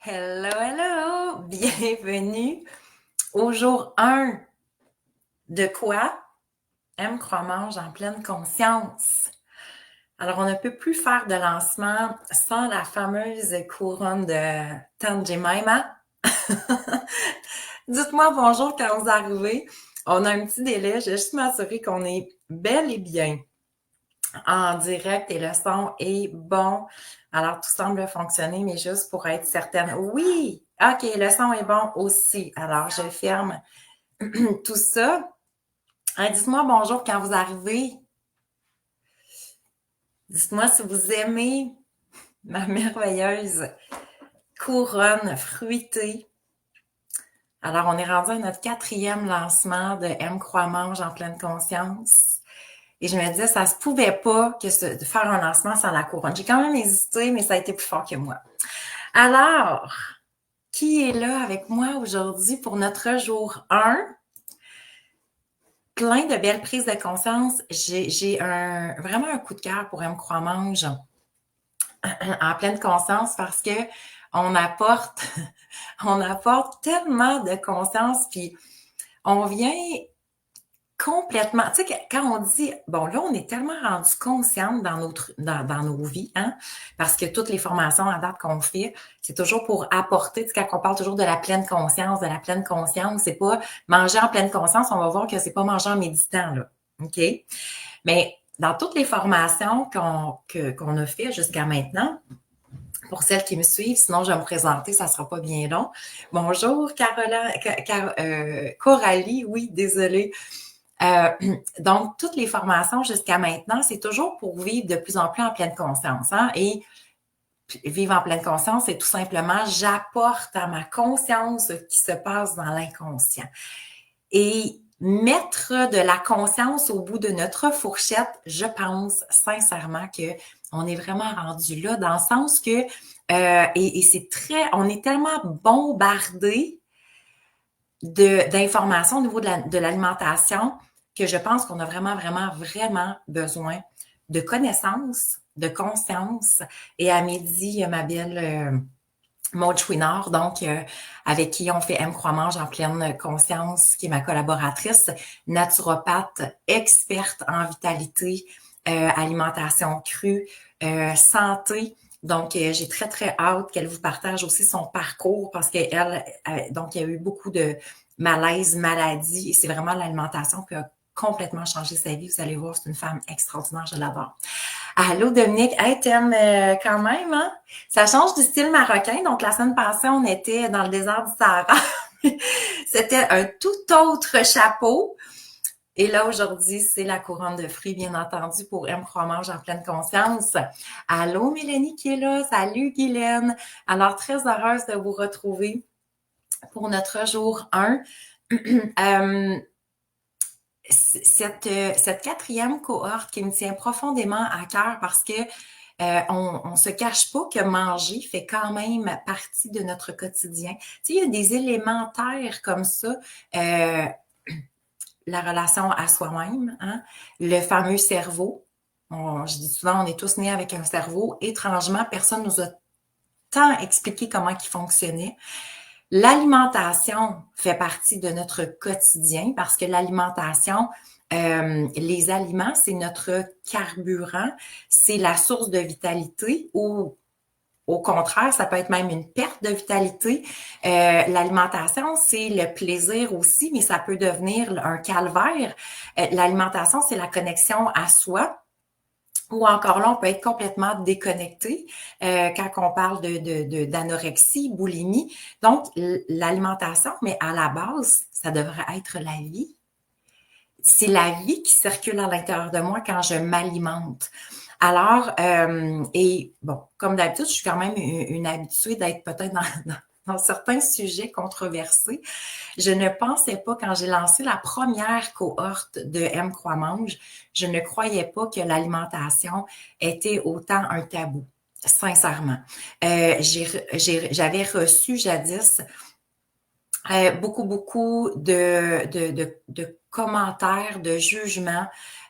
Hello, hello! Bienvenue au jour 1 de quoi? M. Croix-Mange en pleine conscience. Alors, on ne peut plus faire de lancement sans la fameuse couronne de Tante Jemima. Dites-moi bonjour quand vous arrivez. On a un petit délai. Je vais juste m'assurer qu'on est bel et bien en direct et le son est bon. Alors, tout semble fonctionner, mais juste pour être certaine. Oui! OK, le son est bon aussi. Alors, je ferme tout ça. Dites-moi bonjour quand vous arrivez. Dites-moi si vous aimez ma merveilleuse couronne fruitée. Alors, on est rendu à notre 4e lancement de M. Croix-Mange en pleine conscience. Et je me disais, ça se pouvait pas de faire un lancement sans la couronne. J'ai quand même hésité, mais ça a été plus fort que moi. Alors, qui est là avec moi aujourd'hui pour notre jour 1? Plein de belles prises de conscience. J'ai vraiment un coup de cœur pour M. Croix-Mange en pleine conscience parce que on apporte, on apporte tellement de conscience, puis on vient complètement, tu sais, quand on dit, bon, là, on est tellement rendu consciente dans nos vies, hein, parce que toutes les formations à date qu'on fait, c'est toujours pour apporter, tu sais, quand on parle toujours de la pleine conscience, c'est pas manger en pleine conscience, on va voir que c'est pas manger en méditant, là, OK? Mais dans toutes les formations qu'on a fait jusqu'à maintenant, pour celles qui me suivent, sinon je vais me présenter, ça sera pas bien long. Bonjour, Coralie, oui, désolée. Euh, donc, toutes les formations jusqu'à maintenant, c'est toujours pour vivre de plus en plus en pleine conscience. Hein? Et vivre en pleine conscience, c'est tout simplement, j'apporte à ma conscience ce qui se passe dans l'inconscient. Et mettre de la conscience au bout de notre fourchette, je pense sincèrement que on est vraiment rendu là, dans le sens que, et c'est on est tellement bombardé d'informations au niveau de l'alimentation que je pense qu'on a vraiment besoin de connaissances, de conscience. Et à midi, il y a ma belle Maud Chouinard, donc avec qui on fait M. Croix-Mange en pleine conscience, qui est ma collaboratrice, naturopathe, experte en vitalité, alimentation crue, santé. Donc, j'ai très hâte qu'elle vous partage aussi son parcours parce qu'elle, donc, il y a eu beaucoup de malaise, maladie, et c'est vraiment l'alimentation qui a complètement changé sa vie. Vous allez voir, c'est une femme extraordinaire, je l'adore. Allô, Dominique. Hey, t'aimes quand même, hein? Ça change du style marocain. Donc, la semaine passée, on était dans le désert du Sahara. C'était un tout autre chapeau. Et là, aujourd'hui, c'est la couronne de fruits, bien entendu, pour M. Croix-Mange en pleine conscience. Allô, Mélanie qui est là. Salut, Guylaine. Alors, très heureuse de vous retrouver pour notre jour 1. Cette 4e cohorte qui me tient profondément à cœur parce que on se cache pas que manger fait quand même partie de notre quotidien. Tu sais, il y a des élémentaires comme ça, la relation à soi-même, hein, le fameux cerveau. Je dis souvent, on est tous nés avec un cerveau. Étrangement, personne nous a tant expliqué comment il fonctionnait. L'alimentation fait partie de notre quotidien parce que l'alimentation, les aliments, c'est notre carburant, c'est la source de vitalité ou au contraire, ça peut être même une perte de vitalité. L'alimentation, c'est le plaisir aussi, mais ça peut devenir un calvaire. L'alimentation, c'est la connexion à soi. Ou encore là, on peut être complètement déconnecté quand on parle d'anorexie, boulimie. Donc, l'alimentation, mais à la base, ça devrait être la vie. C'est la vie qui circule à l'intérieur de moi quand je m'alimente. Alors, et bon, comme d'habitude, je suis quand même une habituée d'être peut-être dans certains sujets controversés. Je ne pensais pas, quand j'ai lancé la première cohorte de M. Croix-Mange, je ne croyais pas que l'alimentation était autant un tabou, sincèrement. J'avais reçu jadis beaucoup de commentaires, de jugements,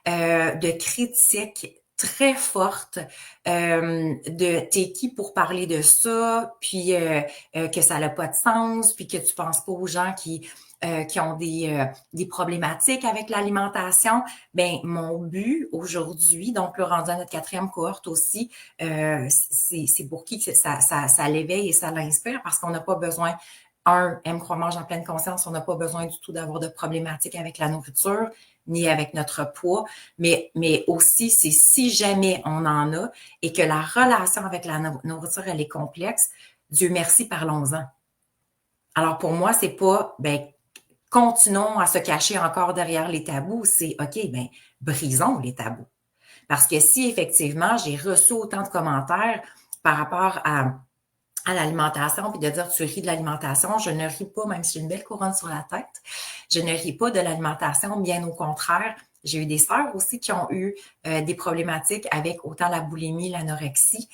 de critiques très forte de t'es qui pour parler de ça, puis que ça n'a pas de sens, puis que tu penses pas aux gens qui ont des problématiques avec l'alimentation. Ben mon but aujourd'hui, donc le rendu à notre 4e cohorte aussi, c'est pour qui ça l'éveille et ça l'inspire parce qu'on n'a pas besoin aime, croit, mange en pleine conscience. On n'a pas besoin du tout d'avoir de problématiques avec la nourriture, ni avec notre poids, mais aussi, c'est si jamais on en a et que la relation avec la nourriture, elle est complexe, Dieu merci, parlons-en. Alors pour moi, c'est pas, ben, continuons à se cacher encore derrière les tabous, c'est, OK, ben, brisons les tabous. Parce que si effectivement, j'ai reçu autant de commentaires par rapport à l'alimentation, puis de dire tu ris de l'alimentation, je ne ris pas, même si j'ai une belle couronne sur la tête, je ne ris pas de l'alimentation, bien au contraire. J'ai eu des sœurs aussi qui ont eu des problématiques avec autant la boulimie, l'anorexie.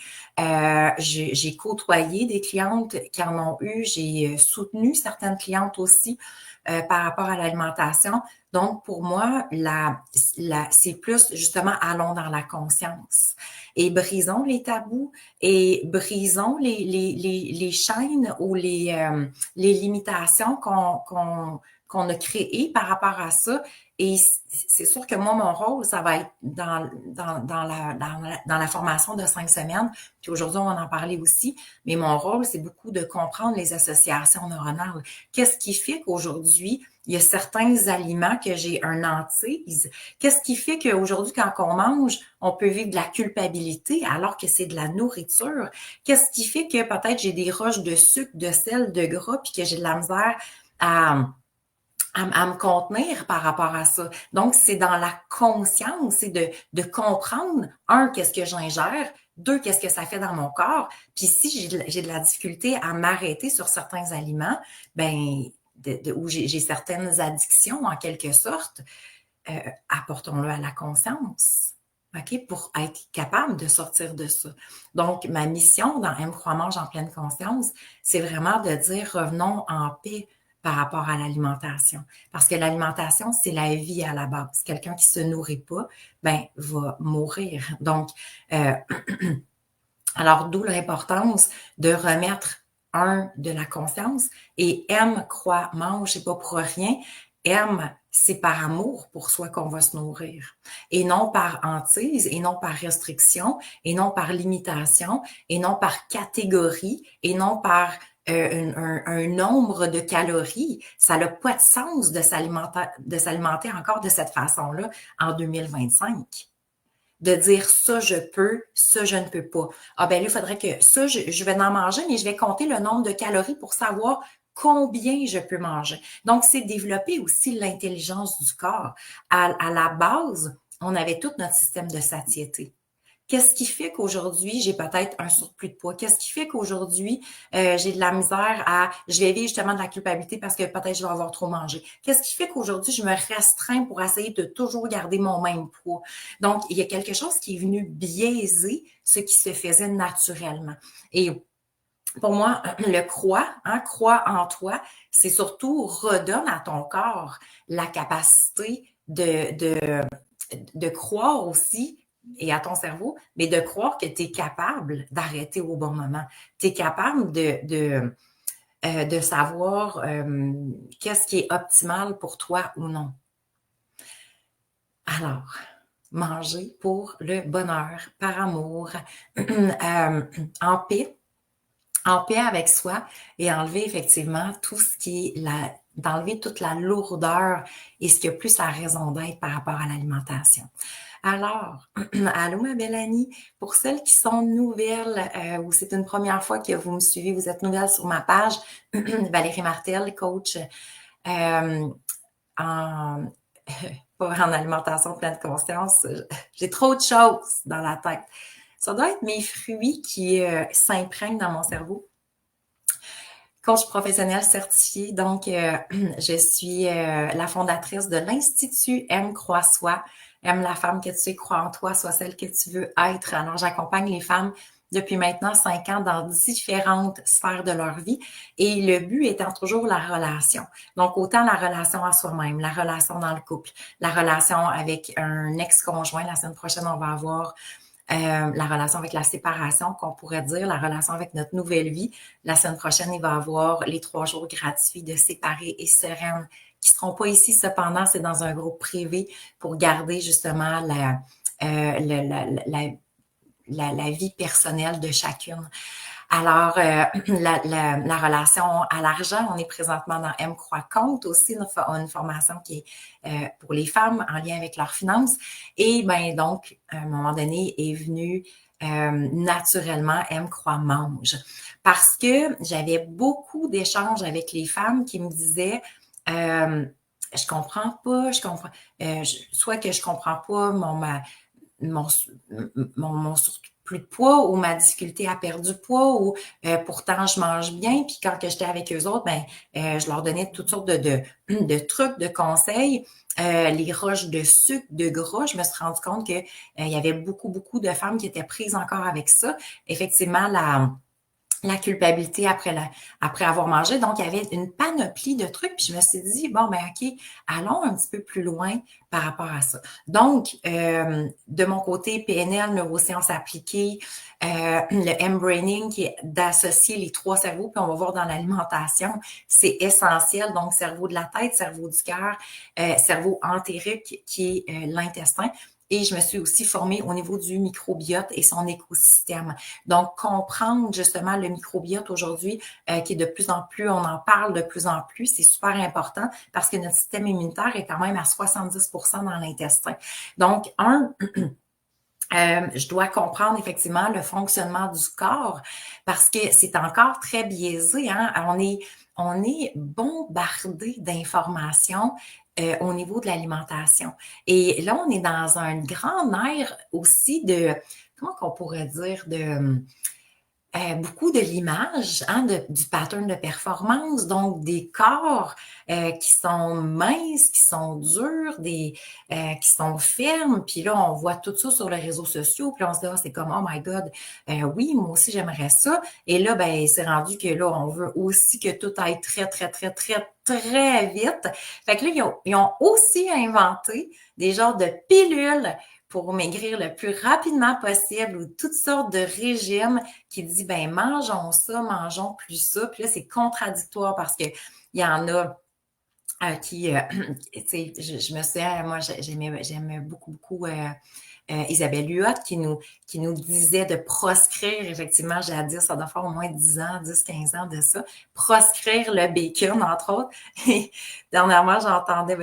J'ai côtoyé des clientes qui en ont eu, j'ai soutenu certaines clientes aussi par rapport à l'alimentation. Donc, pour moi, c'est plus justement allons dans la conscience et brisons les tabous et brisons les chaînes ou les limitations qu'on a créées par rapport à ça. Et c'est sûr que moi, mon rôle, ça va être dans la formation de 5 semaines. Puis aujourd'hui, on va en parler aussi. Mais mon rôle, c'est beaucoup de comprendre les associations neuronales. Qu'est-ce qui fait qu'aujourd'hui, il y a certains aliments que j'ai un hantise. Qu'est-ce qui fait qu'aujourd'hui, quand on mange, on peut vivre de la culpabilité alors que c'est de la nourriture? Qu'est-ce qui fait que peut-être j'ai des roches de sucre, de sel, de gras, puis que j'ai de la misère à me contenir par rapport à ça. Donc, c'est dans la conscience, c'est de comprendre, un, qu'est-ce que j'ingère, deux, qu'est-ce que ça fait dans mon corps. Puis si j'ai de la difficulté à m'arrêter sur certains aliments, ben où j'ai certaines addictions en quelque sorte, apportons-le à la conscience. OK? Pour être capable de sortir de ça. Donc, ma mission dans Aime, croit, mange en pleine conscience, c'est vraiment de dire revenons en paix par rapport à l'alimentation. Parce que l'alimentation, c'est la vie à la base. Quelqu'un qui se nourrit pas, ben, va mourir. Donc, alors, d'où l'importance de remettre de la conscience et aime, croit, mange, c'est pas pour rien. Aime, c'est par amour pour soi qu'on va se nourrir. Et non par hantise, et non par restriction, et non par limitation, et non par catégorie, et non par un nombre de calories. Ça n'a pas de sens de s'alimenter encore de cette façon-là en 2025. De dire ça, je peux, ça, je ne peux pas. Ah ben là, il faudrait que ça, je vais en manger, mais je vais compter le nombre de calories pour savoir combien je peux manger. Donc, c'est développer aussi l'intelligence du corps. À la base, on avait tout notre système de satiété. Qu'est-ce qui fait qu'aujourd'hui, j'ai peut-être un surplus de poids? Qu'est-ce qui fait qu'aujourd'hui, j'ai de la misère je vais vivre justement de la culpabilité parce que peut-être je vais avoir trop mangé? Qu'est-ce qui fait qu'aujourd'hui, je me restreins pour essayer de toujours garder mon même poids? Donc, il y a quelque chose qui est venu biaiser ce qui se faisait naturellement. Et pour moi, le crois en toi, c'est surtout redonne à ton corps la capacité de croire aussi et à ton cerveau, mais de croire que tu es capable d'arrêter au bon moment. Tu es capable de savoir qu'est-ce qui est optimal pour toi ou non. Alors, manger pour le bonheur, par amour, en paix avec soi et enlever effectivement tout ce qui est d'enlever toute la lourdeur et ce qui a plus la raison d'être par rapport à l'alimentation. Alors, allô ma belle Annie, pour celles qui sont nouvelles ou c'est une première fois que vous me suivez, vous êtes nouvelle sur ma page, Valérie Martel, coach en pas en alimentation pleine conscience, j'ai trop de choses dans la tête. Ça doit être mes fruits qui s'imprègnent dans mon cerveau. Coach professionnel certifié, donc je suis la fondatrice de l'Institut Aime, croit, soi. Aime la femme que tu es, crois en toi, sois celle que tu veux être. Alors, j'accompagne les femmes depuis maintenant 5 ans dans différentes sphères de leur vie. Et le but étant toujours la relation. Donc, autant la relation à soi-même, la relation dans le couple, la relation avec un ex-conjoint. La semaine prochaine, on va avoir la relation avec la séparation, qu'on pourrait dire, la relation avec notre nouvelle vie. La semaine prochaine, il va y avoir les 3 jours gratuits de Séparées et Sereines qui seront pas ici. Cependant, c'est dans un groupe privé pour garder justement la vie personnelle de chacune. Alors, la relation à l'argent, on est présentement dans M Croix Compte aussi, une formation qui est pour les femmes en lien avec leurs finances. Et ben donc, à un moment donné, est venu naturellement M Croix Mange. Parce que j'avais beaucoup d'échanges avec les femmes qui me disaient je comprends pas, soit que je comprends pas mon, mon surplus de poids ou ma difficulté à perdre du poids ou pourtant je mange bien. Puis quand que j'étais avec eux autres, ben, je leur donnais toutes sortes de trucs, de conseils. Les roches de sucre, de gras, je me suis rendu compte que il y avait beaucoup de femmes qui étaient prises encore avec ça. Effectivement, la culpabilité après avoir mangé. Donc, il y avait une panoplie de trucs. Puis je me suis dit, bon, ben OK, allons un petit peu plus loin par rapport à ça. Donc, de mon côté, PNL, neurosciences appliquées, le M-braining qui est d'associer les 3 cerveaux, puis on va voir dans l'alimentation, c'est essentiel. Donc, cerveau de la tête, cerveau du cœur, cerveau entérique qui est l'intestin. Et je me suis aussi formée au niveau du microbiote et son écosystème. Donc, comprendre justement le microbiote aujourd'hui, qui est de plus en plus, on en parle de plus en plus, c'est super important parce que notre système immunitaire est quand même à 70% dans l'intestin. Donc, je dois comprendre effectivement le fonctionnement du corps parce que c'est encore très biaisé. Hein? On est bombardé d'informations au niveau de l'alimentation. Et là, on est dans un grand air aussi de, comment qu'on pourrait dire, beaucoup de l'image, hein, du pattern de performance, donc des corps qui sont minces, qui sont durs, qui sont fermes. Puis là, on voit tout ça sur les réseaux sociaux. Puis on se dit, c'est comme, oh my God, oui, moi aussi j'aimerais ça. Et là, ben, c'est rendu que là, on veut aussi que tout aille très vite. Fait que là, ils ont aussi inventé des genres de pilules pour maigrir le plus rapidement possible ou toutes sortes de régimes qui dit, ben, mangeons ça, mangeons plus ça. Puis là, c'est contradictoire parce que il y en a qui, tu sais, je me souviens, moi, j'aimais beaucoup Isabelle Huot qui nous disait de proscrire, effectivement, j'ai à dire, ça doit faire au moins 10 ans, 10, 15 ans de ça, proscrire le bacon, entre autres. Et dernièrement, j'entendais,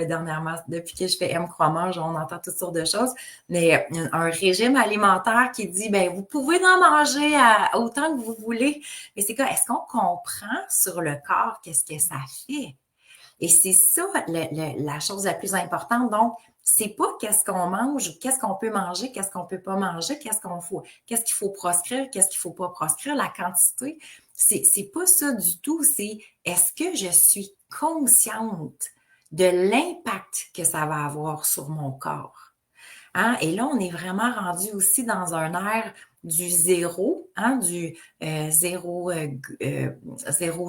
depuis que je fais M Croix-Mange, on entend toutes sortes de choses, mais un régime alimentaire qui dit, ben, vous pouvez en manger autant que vous voulez. Mais c'est quoi, est-ce qu'on comprend sur le corps qu'est-ce que ça fait? Et c'est ça la chose la plus importante. Donc, c'est pas qu'est-ce qu'on mange ou qu'est-ce qu'on peut manger, qu'est-ce qu'on peut pas manger, qu'est-ce qu'il faut proscrire, qu'est-ce qu'il faut pas proscrire, la quantité. C'est pas ça du tout. C'est est-ce que je suis consciente de l'impact que ça va avoir sur mon corps? Hein? Et là, on est vraiment rendu aussi dans un air du zéro, hein, du zéro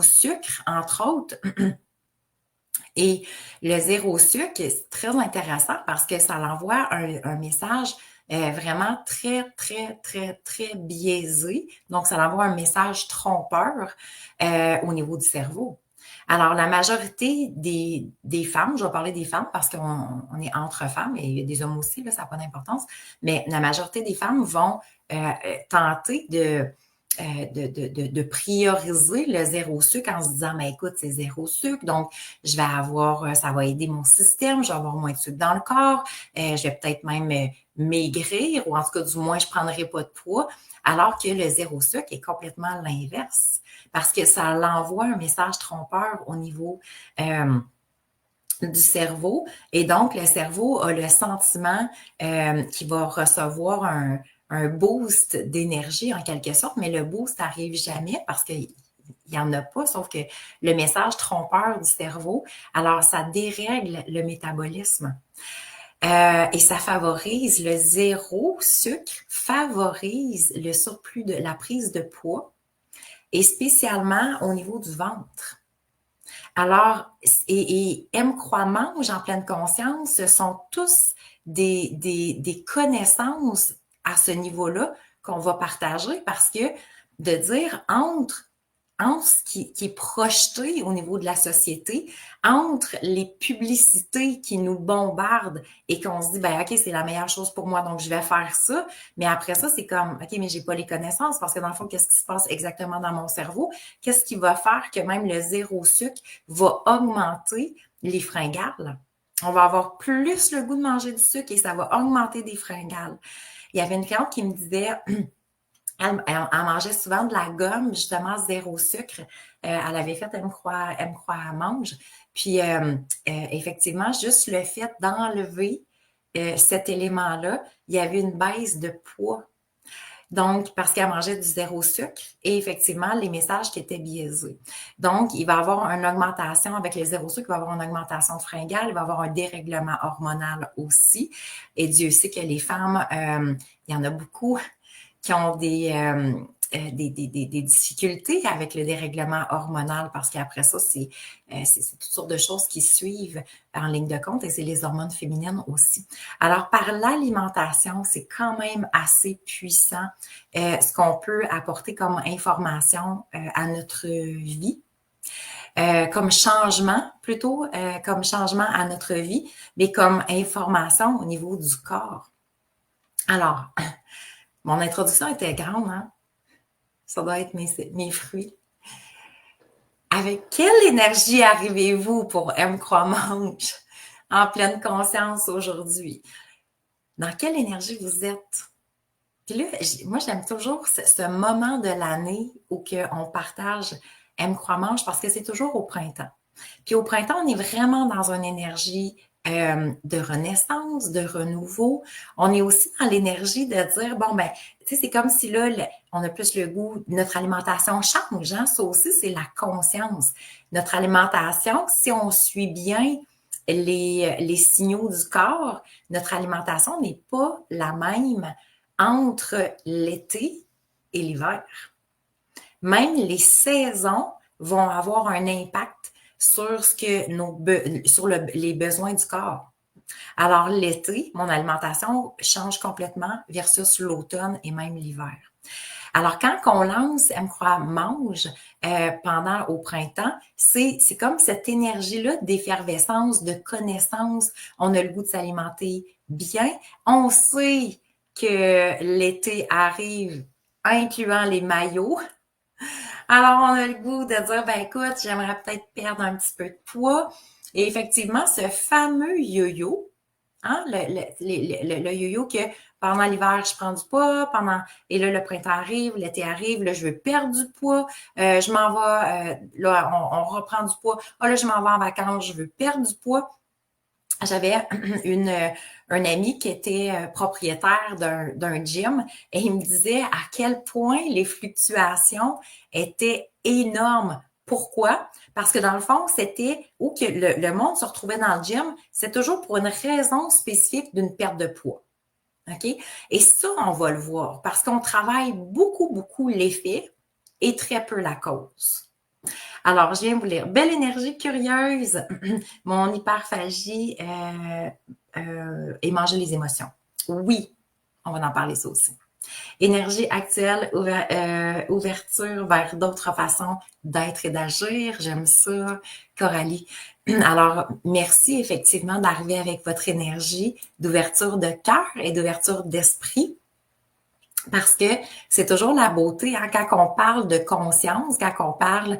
sucre, entre autres. Et le zéro sucre, c'est très intéressant parce que ça envoie un message vraiment très biaisé. Donc, ça envoie un message trompeur au niveau du cerveau. Alors, la majorité des femmes, je vais parler des femmes parce qu'on est entre femmes et il y a des hommes aussi, là, ça n'a pas d'importance, mais la majorité des femmes vont tenter de prioriser le zéro sucre en se disant, mais écoute, c'est zéro sucre, donc je vais avoir, ça va aider mon système, je vais avoir moins de sucre dans le corps, je vais peut-être même maigrir, ou en tout cas, du moins, je ne prendrai pas de poids, alors que le zéro sucre est complètement l'inverse, parce que ça l'envoie un message trompeur au niveau du cerveau, et donc le cerveau a le sentiment qu'il va recevoir un boost d'énergie en quelque sorte, mais le boost n'arrive jamais parce qu'il n'y en a pas, sauf que le message trompeur du cerveau, alors ça dérègle le métabolisme. Et ça favorise le zéro sucre, favorise le surplus de la prise de poids et spécialement au niveau du ventre. Alors, et M Croix Mange en pleine conscience, ce sont tous des connaissances à ce niveau-là qu'on va partager parce que de dire entre ce qui est projeté au niveau de la société, entre les publicités qui nous bombardent et qu'on se dit, ben OK, c'est la meilleure chose pour moi, donc je vais faire ça. Mais après ça, c'est comme, OK, mais j'ai pas les connaissances parce que dans le fond, qu'est-ce qui se passe exactement dans mon cerveau? Qu'est-ce qui va faire que même le zéro sucre va augmenter les fringales? On va avoir plus le goût de manger du sucre et ça va augmenter des fringales. Il y avait une cliente qui me disait, elle mangeait souvent de la gomme, justement, zéro sucre. Elle avait fait M Croix Mange. Puis, effectivement, juste le fait d'enlever cet élément-là, il y avait une baisse de poids. Donc, parce qu'elle mangeait du zéro sucre et effectivement, les messages qui étaient biaisés. Donc, il va y avoir une augmentation avec les zéro sucre, il va y avoir une augmentation de fringales, il va y avoir un dérèglement hormonal aussi. Et Dieu sait que les femmes, il y en a beaucoup qui ont des difficultés avec le dérèglement hormonal parce qu'après ça, c'est toutes sortes de choses qui suivent en ligne de compte et c'est les hormones féminines aussi. Alors, par l'alimentation, c'est quand même assez puissant ce qu'on peut apporter comme information à notre vie. Comme changement, plutôt comme changement à notre vie, mais comme information au niveau du corps. Alors, mon introduction était grande, hein? Ça doit être mes fruits. Avec quelle énergie arrivez-vous pour M Croix Mange en pleine conscience aujourd'hui? Dans quelle énergie vous êtes? Puis là, moi, j'aime toujours ce moment de l'année où on partage M Croix Mange parce que c'est toujours au printemps. Puis au printemps, on est vraiment dans une énergie de renaissance, de renouveau. On est aussi dans l'énergie de dire, bon, ben, tu sais, c'est comme si là, on a plus le goût, notre alimentation change, hein? Ça aussi, c'est la conscience. Notre alimentation, si on suit bien les signaux du corps, notre alimentation n'est pas la même entre l'été et l'hiver. Même les saisons vont avoir un impact sur ce que sur les besoins du corps. Alors, l'été, mon alimentation change complètement versus l'automne et même l'hiver. Alors, quand on lance M Croix Mange pendant au printemps, c'est comme cette énergie-là d'effervescence, de connaissance. On a le goût de s'alimenter bien. On sait que l'été arrive, incluant les maillots. Alors, on a le goût de dire, ben écoute, j'aimerais peut-être perdre un petit peu de poids. Et effectivement, ce fameux yo-yo, hein, le yo-yo que pendant l'hiver, je prends du poids, et là, le printemps arrive, l'été arrive, là, je veux perdre du poids, je m'en vais, là, on reprend du poids, là, je m'en vais en vacances, je veux perdre du poids. J'avais un ami qui était propriétaire d'un gym et il me disait à quel point les fluctuations étaient énormes. Pourquoi? Parce que dans le fond, c'était où que le monde se retrouvait dans le gym, c'est toujours pour une raison spécifique d'une perte de poids. OK? Et ça, on va le voir parce qu'on travaille beaucoup, beaucoup l'effet et très peu la cause. Alors, je viens vous lire. Belle énergie curieuse, mon hyperphagie et manger les émotions. Oui, on va en parler ça aussi. Énergie actuelle, ouverture vers d'autres façons d'être et d'agir. J'aime ça. Coralie. Alors, merci effectivement d'arriver avec votre énergie d'ouverture de cœur et d'ouverture d'esprit. Parce que c'est toujours la beauté, hein, quand on parle de conscience, quand on parle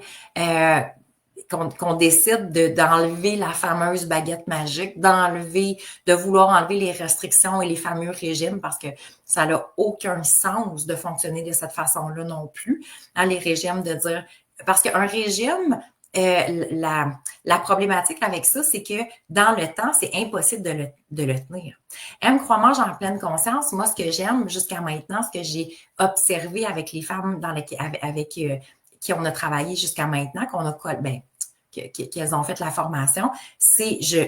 qu'on décide d'enlever la fameuse baguette magique, de vouloir enlever les restrictions et les fameux régimes parce que ça n'a aucun sens de fonctionner de cette façon-là non plus. Hein, les régimes de dire, parce qu'un régime, la problématique avec ça, c'est que dans le temps, c'est impossible de le tenir. M Croix Mange en pleine conscience, moi, ce que j'aime jusqu'à maintenant, ce que j'ai observé avec les femmes avec qui on a travaillé jusqu'à maintenant, qu'elles ont fait la formation,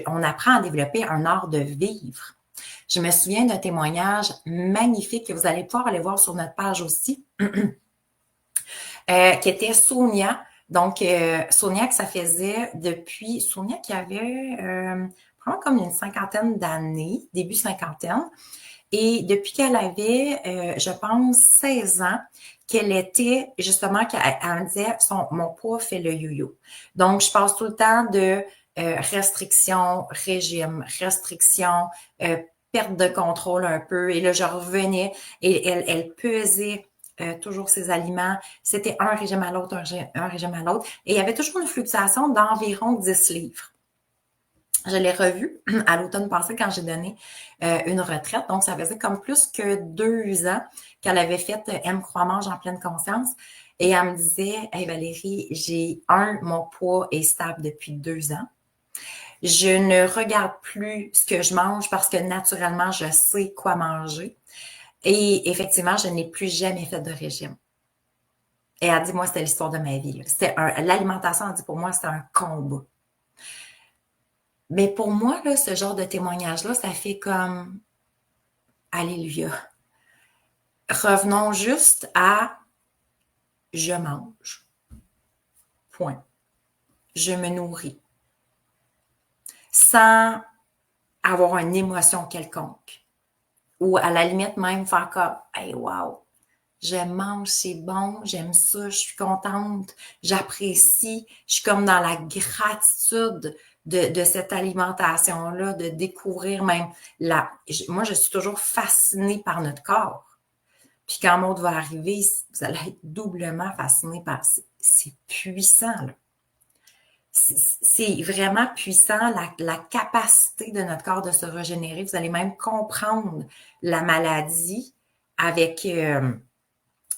on apprend à développer un art de vivre. Je me souviens d'un témoignage magnifique que vous allez pouvoir aller voir sur notre page aussi, qui était Sonia. Donc, Sonia, que ça faisait depuis, Sonia qui avait probablement comme une cinquantaine d'années, début cinquantaine. Et depuis qu'elle avait, je pense, 16 ans, qu'elle était, justement, qu'elle me disait, mon poids fait le yo-yo. Donc, je passe tout le temps de restriction, régime, restriction, perte de contrôle un peu. Et là, je revenais et elle pesait toujours ses aliments. C'était un régime à l'autre, un régime à l'autre. Et il y avait toujours une fluctuation d'environ 10 livres. Je l'ai revue à l'automne passé quand j'ai donné une retraite. Donc, ça faisait comme plus que 2 ans qu'elle avait fait M Croix-Mange en pleine conscience. Et elle me disait, « Hey Valérie, mon poids est stable depuis 2 ans. Je ne regarde plus ce que je mange parce que naturellement, je sais quoi manger. Et effectivement, je n'ai plus jamais fait de régime. » Et elle dit, moi, c'était l'histoire de ma vie. L'alimentation, elle dit, pour moi, c'était un combat. Mais pour moi, là, ce genre de témoignage-là, ça fait comme Alléluia. Revenons juste à je mange. Point. Je me nourris. Sans avoir une émotion quelconque. Ou à la limite même faire comme hey wow, je mange, c'est bon, j'aime ça, je suis contente, j'apprécie, je suis comme dans la gratitude de cette alimentation-là, de découvrir même moi, je suis toujours fascinée par notre corps. Puis quand Maud va arriver, vous allez être doublement fasciné par... C'est puissant, là. C'est vraiment puissant, la capacité de notre corps de se régénérer. Vous allez même comprendre la maladie avec une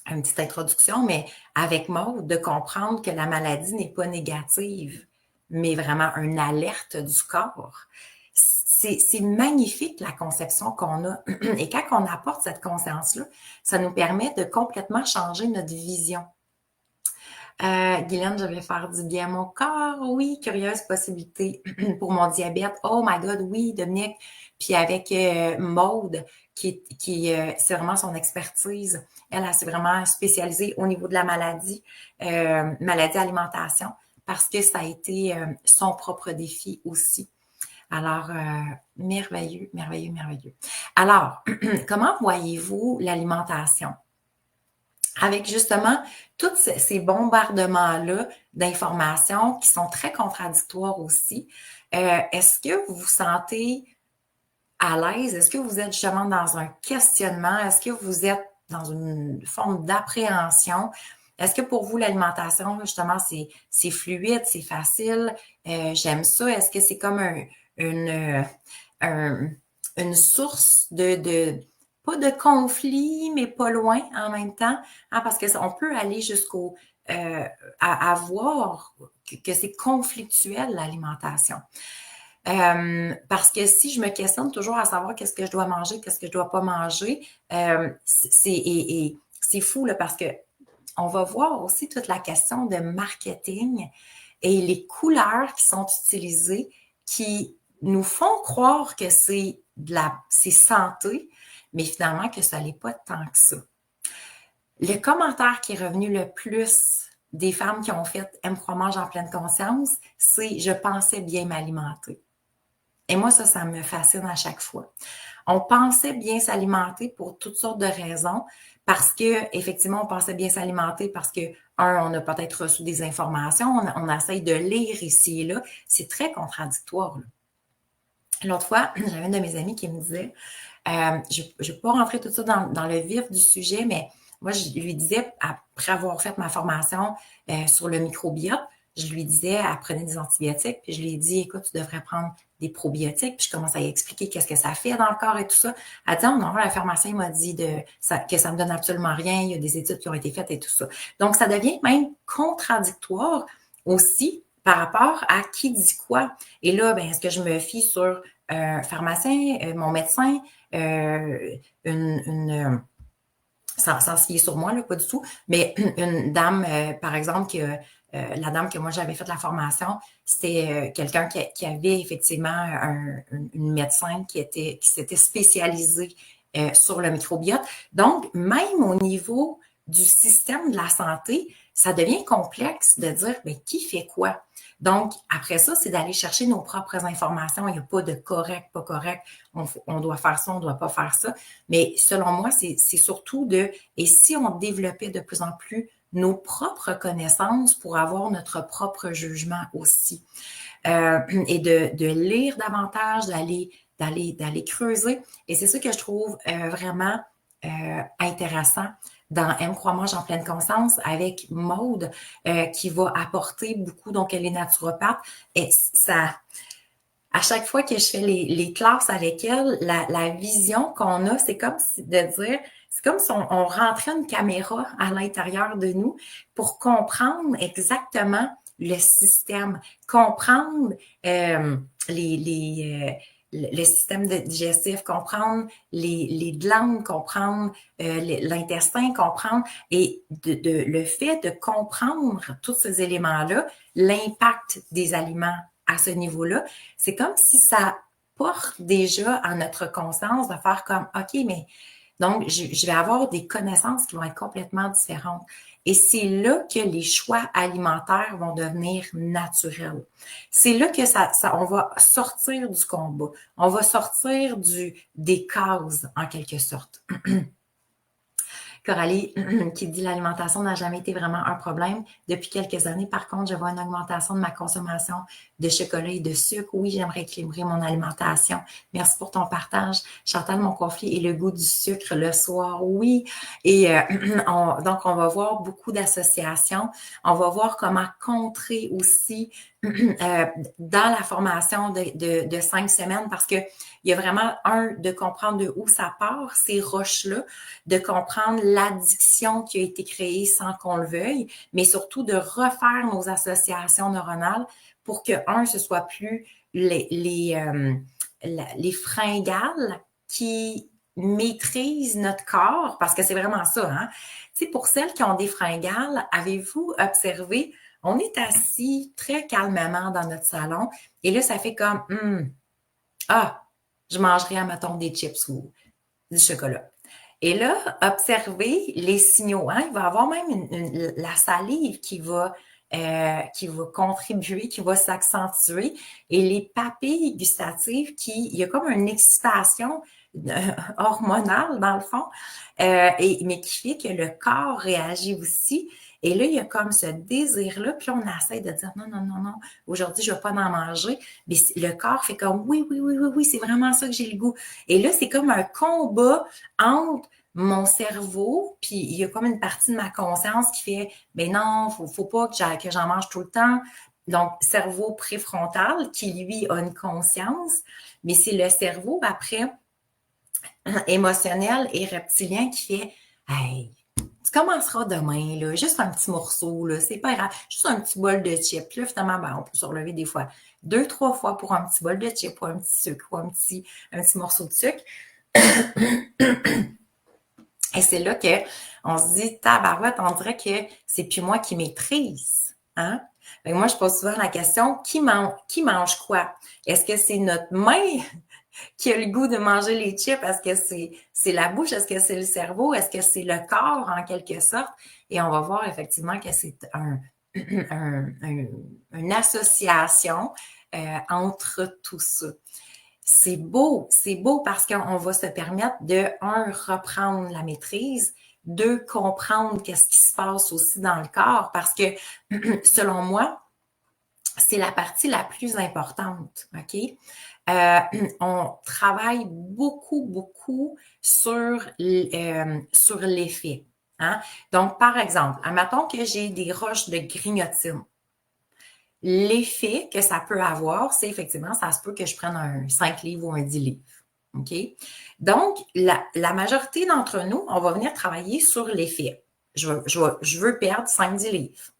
petite introduction, mais avec Maud, de comprendre que la maladie n'est pas négative, mais vraiment une alerte du corps. C'est magnifique la conception qu'on a. Et quand on apporte cette conscience-là, ça nous permet de complètement changer notre vision. Guylaine, je vais faire du bien à mon corps. Oui, curieuse possibilité pour mon diabète. Oh my God, oui, Dominique. Puis avec Maude, c'est vraiment son expertise. Elle s'est vraiment spécialisée au niveau de la maladie alimentation, parce que ça a été son propre défi aussi. Alors, merveilleux, merveilleux, merveilleux. Alors, comment voyez-vous l'alimentation? Avec justement tous ces bombardements-là d'informations qui sont très contradictoires aussi, est-ce que vous vous sentez à l'aise? Est-ce que vous êtes justement dans un questionnement? Est-ce que vous êtes dans une forme d'appréhension? Est-ce que pour vous, l'alimentation, justement, c'est fluide, c'est facile? J'aime ça. Est-ce que c'est comme une source pas de conflit, mais pas loin en même temps, hein, parce qu'on peut aller jusqu'au à voir que c'est conflictuel l'alimentation. Parce que si je me questionne toujours à savoir qu'est-ce que je dois manger, qu'est-ce que je dois pas manger, c'est fou là, parce que on va voir aussi toute la question de marketing et les couleurs qui sont utilisées qui nous font croire que c'est santé, mais finalement que ça n'est pas tant que ça. Le commentaire qui est revenu le plus des femmes qui ont fait M Croix-Mange en pleine conscience, c'est « je pensais bien m'alimenter ». Et moi, ça me fascine à chaque fois. On pensait bien s'alimenter pour toutes sortes de raisons, parce que effectivement, on pensait bien s'alimenter parce que, on a peut-être reçu des informations, on essaye de lire ici et là. C'est très contradictoire, là. L'autre fois, j'avais une de mes amies qui me disait, je ne vais pas rentrer tout ça dans le vif du sujet, mais moi, je lui disais, après avoir fait ma formation sur le microbiote, je lui disais, elle prenait des antibiotiques, puis je lui ai dit, écoute, tu devrais prendre des probiotiques, puis je commence à lui expliquer qu'est-ce que ça fait dans le corps et tout ça. Elle dit, non, la pharmacien m'a dit que ça me donne absolument rien, il y a des études qui ont été faites et tout ça. Donc, ça devient même contradictoire aussi par rapport à qui dit quoi. Et là, est-ce que je me fie sur pharmacien, mon médecin, sans se fier sur moi, là, pas du tout, mais une dame, par exemple, la dame que moi j'avais fait la formation, c'était quelqu'un qui avait effectivement une médecin qui s'était spécialisée sur le microbiote. Donc, même au niveau du système de la santé, ça devient complexe de dire, mais qui fait quoi? Donc, après ça, c'est d'aller chercher nos propres informations. Il n'y a pas de correct, pas correct. On doit faire ça, on ne doit pas faire ça. Mais selon moi, c'est surtout et si on développait de plus en plus nos propres connaissances pour avoir notre propre jugement aussi. Et de lire davantage, d'aller creuser. Et c'est ça que je trouve vraiment intéressant dans M. Croix-Mange en pleine conscience avec Maude, qui va apporter beaucoup, donc elle est naturopathe. Et ça, à chaque fois que je fais les classes avec elle, la vision qu'on a, c'est comme si de dire, c'est comme si on rentrait une caméra à l'intérieur de nous pour comprendre exactement le système, comprendre le système digestif, comprendre les glandes, comprendre l'intestin, comprendre et le fait de comprendre tous ces éléments-là, l'impact des aliments à ce niveau-là, c'est comme si ça porte déjà à notre conscience de faire comme, OK, mais donc, je vais avoir des connaissances qui vont être complètement différentes. Et c'est là que les choix alimentaires vont devenir naturels. C'est là que on va sortir du combat. On va sortir des cases, en quelque sorte. Coralie qui dit l'alimentation n'a jamais été vraiment un problème. Depuis quelques années, par contre, je vois une augmentation de ma consommation de chocolat et de sucre. Oui, j'aimerais équilibrer mon alimentation. Merci pour ton partage. Chantal, mon conflit est le goût du sucre le soir. Oui. Et donc, on va voir beaucoup d'associations. On va voir comment contrer aussi dans la formation de 5 semaines parce que il y a vraiment de comprendre de où ça part, ces roches-là, de comprendre l'addiction qui a été créée sans qu'on le veuille, mais surtout de refaire nos associations neuronales pour que, ce soit plus les fringales qui maîtrisent notre corps, parce que c'est vraiment ça, hein? Tu sais, pour celles qui ont des fringales, avez-vous observé, on est assis très calmement dans notre salon et là, ça fait comme, je mangerai, admettons, des chips ou du chocolat. Et là, observez les signaux. Hein? Il va y avoir même la salive qui va contribuer, qui va s'accentuer. Et les papilles gustatives, il y a comme une excitation hormonale, dans le fond, mais qui fait que le corps réagit aussi. Et là, il y a comme ce désir-là, puis on essaie de dire non, non, non, non, aujourd'hui, je ne vais pas en manger. Mais le corps fait comme oui, oui, oui, oui, oui, c'est vraiment ça que j'ai le goût. Et là, c'est comme un combat entre mon cerveau, puis il y a comme une partie de ma conscience qui fait mais non, faut pas que j'en mange tout le temps. Donc, cerveau préfrontal qui, lui, a une conscience, mais c'est le cerveau, après, émotionnel et reptilien qui fait hey, tu commenceras demain, là, juste un petit morceau, là, c'est pas grave, juste un petit bol de chips. Là, finalement, on peut se relever des fois 2-3 fois pour un petit bol de chips, ou un petit sucre, ou un petit morceau de sucre. Et c'est là qu'on se dit, tabarouette, on dirait que c'est plus moi qui maîtrise. Hein? Moi, je pose souvent la question, qui mange quoi? Est-ce que c'est notre main qui a le goût de manger les chips? Est-ce que c'est la bouche? Est-ce que c'est le cerveau? Est-ce que c'est le corps, en quelque sorte? Et on va voir effectivement que c'est une association entre tout ça. C'est beau parce qu'on va se permettre de, reprendre la maîtrise, 2, comprendre qu'est-ce qui se passe aussi dans le corps parce que, selon moi, c'est la partie la plus importante, OK? On travaille beaucoup, beaucoup sur l'effet. Hein? Donc, par exemple, admettons que j'ai des roches de grignotine. L'effet que ça peut avoir, c'est effectivement, ça se peut que je prenne un 5 livres ou un 10 livres. OK? Donc, la majorité d'entre nous, on va venir travailler sur l'effet. Je veux perdre 5-10 livres.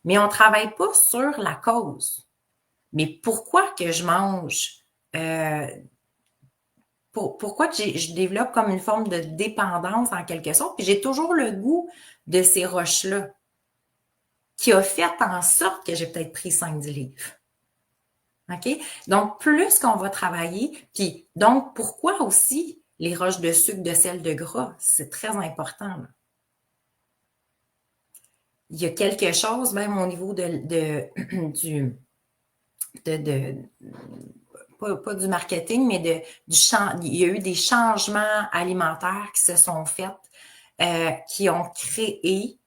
Mais on ne travaille pas sur la cause. Mais pourquoi que je mange pourquoi que je développe comme une forme de dépendance en quelque sorte, puis j'ai toujours le goût de ces roches-là, qui a fait en sorte que j'ai peut-être pris 5-10 livres. OK? Donc, plus qu'on va travailler, puis donc, pourquoi aussi les roches de sucre, de sel, de gras? C'est très important, là. Il y a quelque chose, même au niveau du, de pas du marketing, mais il y a eu des changements alimentaires qui se sont faits, qui ont créé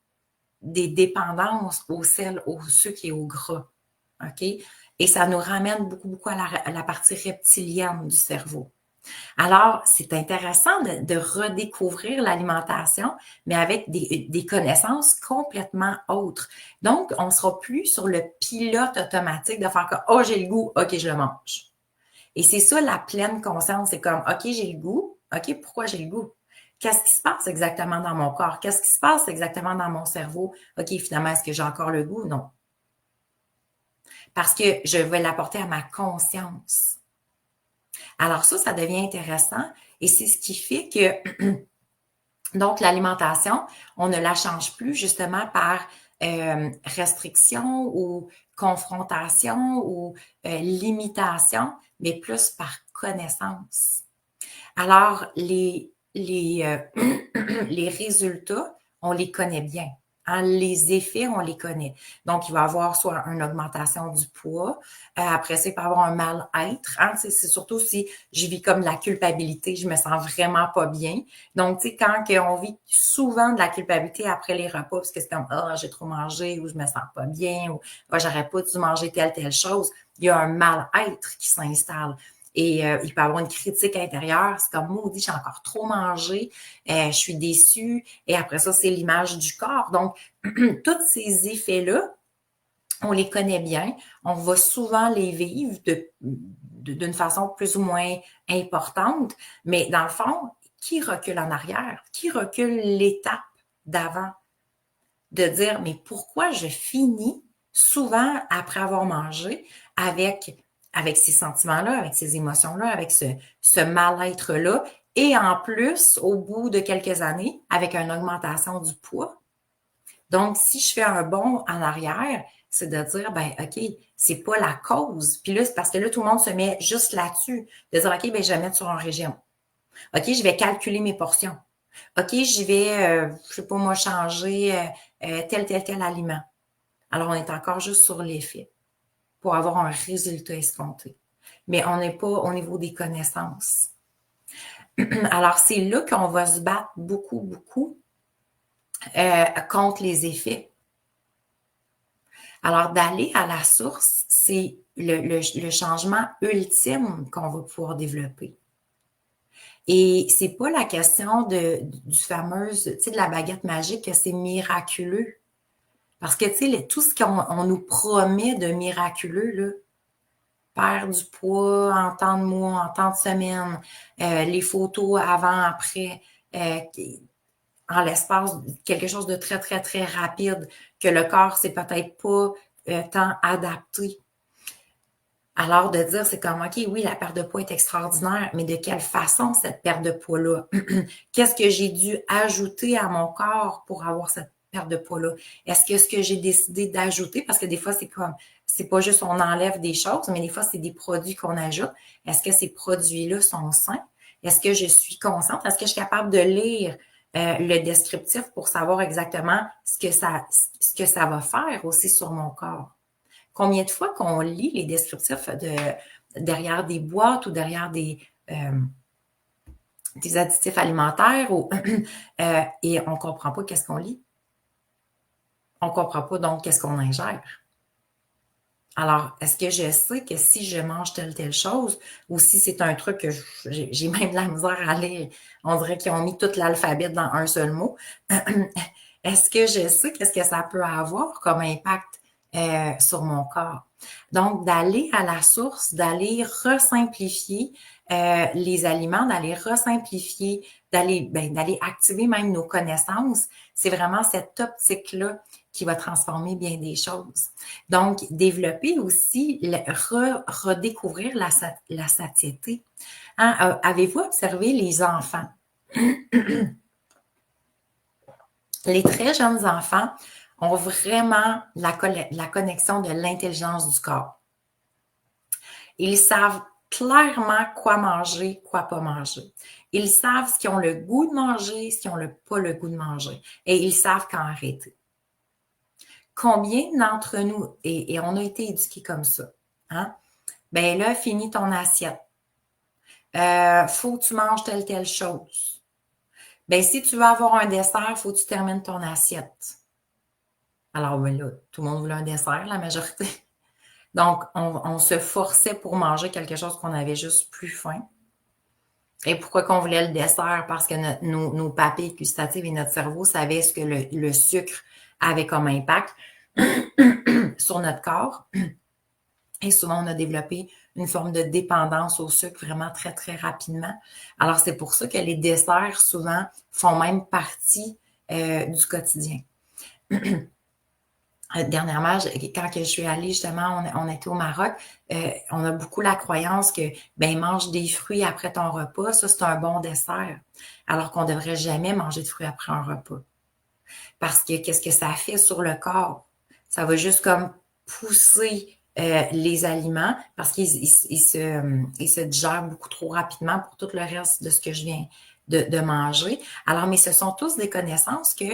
des dépendances au sel, au sucre et au gras. OK? Et ça nous ramène beaucoup, beaucoup à la partie reptilienne du cerveau. Alors, c'est intéressant de redécouvrir l'alimentation, mais avec des connaissances complètement autres. Donc, on ne sera plus sur le pilote automatique de faire que, oh, j'ai le goût, OK, je le mange. Et c'est ça la pleine conscience, c'est comme, OK, j'ai le goût, OK, pourquoi j'ai le goût? Qu'est-ce qui se passe exactement dans mon corps? Qu'est-ce qui se passe exactement dans mon cerveau? OK, finalement, est-ce que j'ai encore le goût? Non. Parce que je vais l'apporter à ma conscience. Alors ça devient intéressant et c'est ce qui fait que, donc, l'alimentation, on ne la change plus justement par restriction ou confrontation ou limitation, mais plus par connaissance. Alors, les résultats, on les connaît bien. Hein, les effets, on les connaît. Donc, il va y avoir soit une augmentation du poids, après ça, il peut y avoir un mal-être. Hein, c'est surtout si je vis comme de la culpabilité, je me sens vraiment pas bien. Donc, tu sais, quand on vit souvent de la culpabilité après les repas, parce que c'est comme, ah, j'ai trop mangé, ou je me sens pas bien, ou ah, j'aurais pas dû manger telle chose, il y a un mal-être qui s'installe. Et il peut y avoir une critique intérieure. C'est comme, maudit, j'ai encore trop mangé, je suis déçue. Et après ça, c'est l'image du corps. Donc, tous ces effets-là, on les connaît bien. On va souvent les vivre d'une façon plus ou moins importante. Mais dans le fond, qui recule en arrière? Qui recule l'étape d'avant? De dire, mais pourquoi je finis souvent après avoir mangé avec ces sentiments-là, avec ces émotions-là, avec ce mal-être-là, et en plus, au bout de quelques années, avec une augmentation du poids. Donc, si je fais un bond en arrière, c'est de dire, ben, OK, c'est pas la cause. Puis là, c'est parce que là, tout le monde se met juste là-dessus. De dire, OK, ben, je vais mettre sur un régime. OK, je vais calculer mes portions. OK, j'y vais, je sais pas moi, changer tel aliment. Alors, on est encore juste sur l'effet pour avoir un résultat escompté. Mais on n'est pas au niveau des connaissances. Alors, c'est là qu'on va se battre beaucoup, beaucoup contre les effets. Alors, d'aller à la source, c'est le changement ultime qu'on va pouvoir développer. Et c'est pas la question du fameux, tu sais, de la baguette magique, que c'est miraculeux. Parce que, tu sais, tout ce qu'on nous promet de miraculeux, là, perdre du poids en temps de mois, en temps de semaine, les photos avant, après, en l'espace, quelque chose de très, très, très rapide, que le corps, c'est peut-être pas tant adapté. Alors, de dire, c'est comme, OK, oui, la perte de poids est extraordinaire, mais de quelle façon cette perte de poids-là? Qu'est-ce que j'ai dû ajouter à mon corps pour avoir cette perte de poids-là? Est-ce que ce que j'ai décidé d'ajouter, parce que des fois, c'est comme, c'est pas juste on enlève des choses, mais des fois, c'est des produits qu'on ajoute. Est-ce que ces produits-là sont sains? Est-ce que je suis consciente? Est-ce que je suis capable de lire le descriptif pour savoir exactement ce que ça va faire aussi sur mon corps? Combien de fois qu'on lit les descriptifs derrière des boîtes ou derrière des additifs alimentaires et on ne comprend pas qu'est-ce qu'on lit. On ne comprend pas donc qu'est-ce qu'on ingère. Alors, est-ce que je sais que si je mange telle chose, ou si c'est un truc que j'ai même de la misère à lire, on dirait qu'ils ont mis tout l'alphabet dans un seul mot. Est-ce que je sais qu'est-ce que ça peut avoir comme impact sur mon corps. Donc, d'aller à la source, d'aller resimplifier les aliments, d'aller resimplifier, d'aller activer même nos connaissances, c'est vraiment cette optique-là qui va transformer bien des choses. Donc, développer aussi, redécouvrir la satiété. Hein? Avez-vous observé les enfants? Les très jeunes enfants ont vraiment la connexion de l'intelligence du corps. Ils savent clairement quoi manger, quoi pas manger. Ils savent ce qu'ils ont le goût de manger, ce qu'ils n'ont pas le goût de manger. Et ils savent quand arrêter. Combien d'entre nous, et on a été éduqués comme ça, hein? Ben là, finis ton assiette. Faut que tu manges telle chose. Ben si tu veux avoir un dessert, faut que tu termines ton assiette. Alors, ben là, tout le monde voulait un dessert, la majorité. Donc, on se forçait pour manger quelque chose qu'on avait juste plus faim. Et pourquoi qu'on voulait le dessert? Parce que nos papilles gustatives et notre cerveau savaient ce que le sucre avait comme impact sur notre corps. Et souvent, on a développé une forme de dépendance au sucre vraiment très, très rapidement. Alors, c'est pour ça que les desserts, souvent, font même partie du quotidien. Dernièrement, quand je suis allée, justement, on était au Maroc, on a beaucoup la croyance que, ben, mange des fruits après ton repas, ça, c'est un bon dessert. Alors qu'on ne devrait jamais manger de fruits après un repas. Parce que qu'est-ce que ça fait sur le corps? Ça va juste comme pousser les aliments parce qu'ils se digèrent beaucoup trop rapidement pour tout le reste de ce que je viens de manger. Alors, mais ce sont tous des connaissances que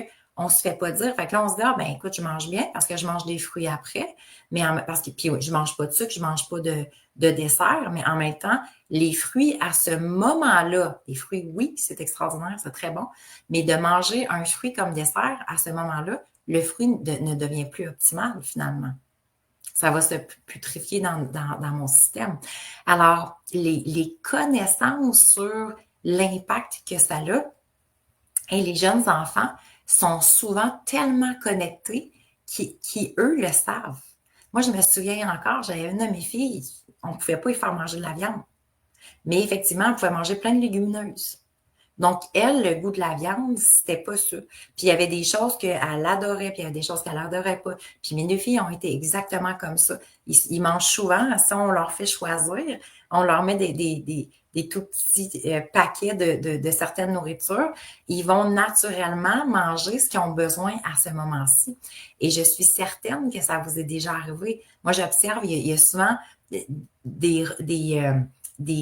on se fait pas dire. Fait que là, on se dit, ah, ben, écoute, je mange bien parce que je mange des fruits après, mais parce que, puis, je mange pas de sucre, je mange pas de dessert, mais en même temps, les fruits à ce moment-là, les fruits, oui, c'est extraordinaire, c'est très bon, mais de manger un fruit comme dessert à ce moment-là, le fruit ne devient plus optimal finalement. Ça va se putrifier dans mon système. Alors, les connaissances sur l'impact que ça a, et les jeunes enfants sont souvent tellement connectés qui eux, le savent. Moi, je me souviens encore, j'avais une de mes filles, on ne pouvait pas lui faire manger de la viande. Mais effectivement, elle pouvait manger plein de légumineuses. Donc, elle, le goût de la viande, c'était pas ça. Puis, il y avait des choses qu'elle adorait, puis il y avait des choses qu'elle adorait pas. Puis, mes deux filles ont été exactement comme ça. Ils mangent souvent, si on leur fait choisir, on leur met des tout petits paquets de certaines nourritures. Ils vont naturellement manger ce qu'ils ont besoin à ce moment-ci. Et je suis certaine que ça vous est déjà arrivé. Moi, j'observe, il y a souvent des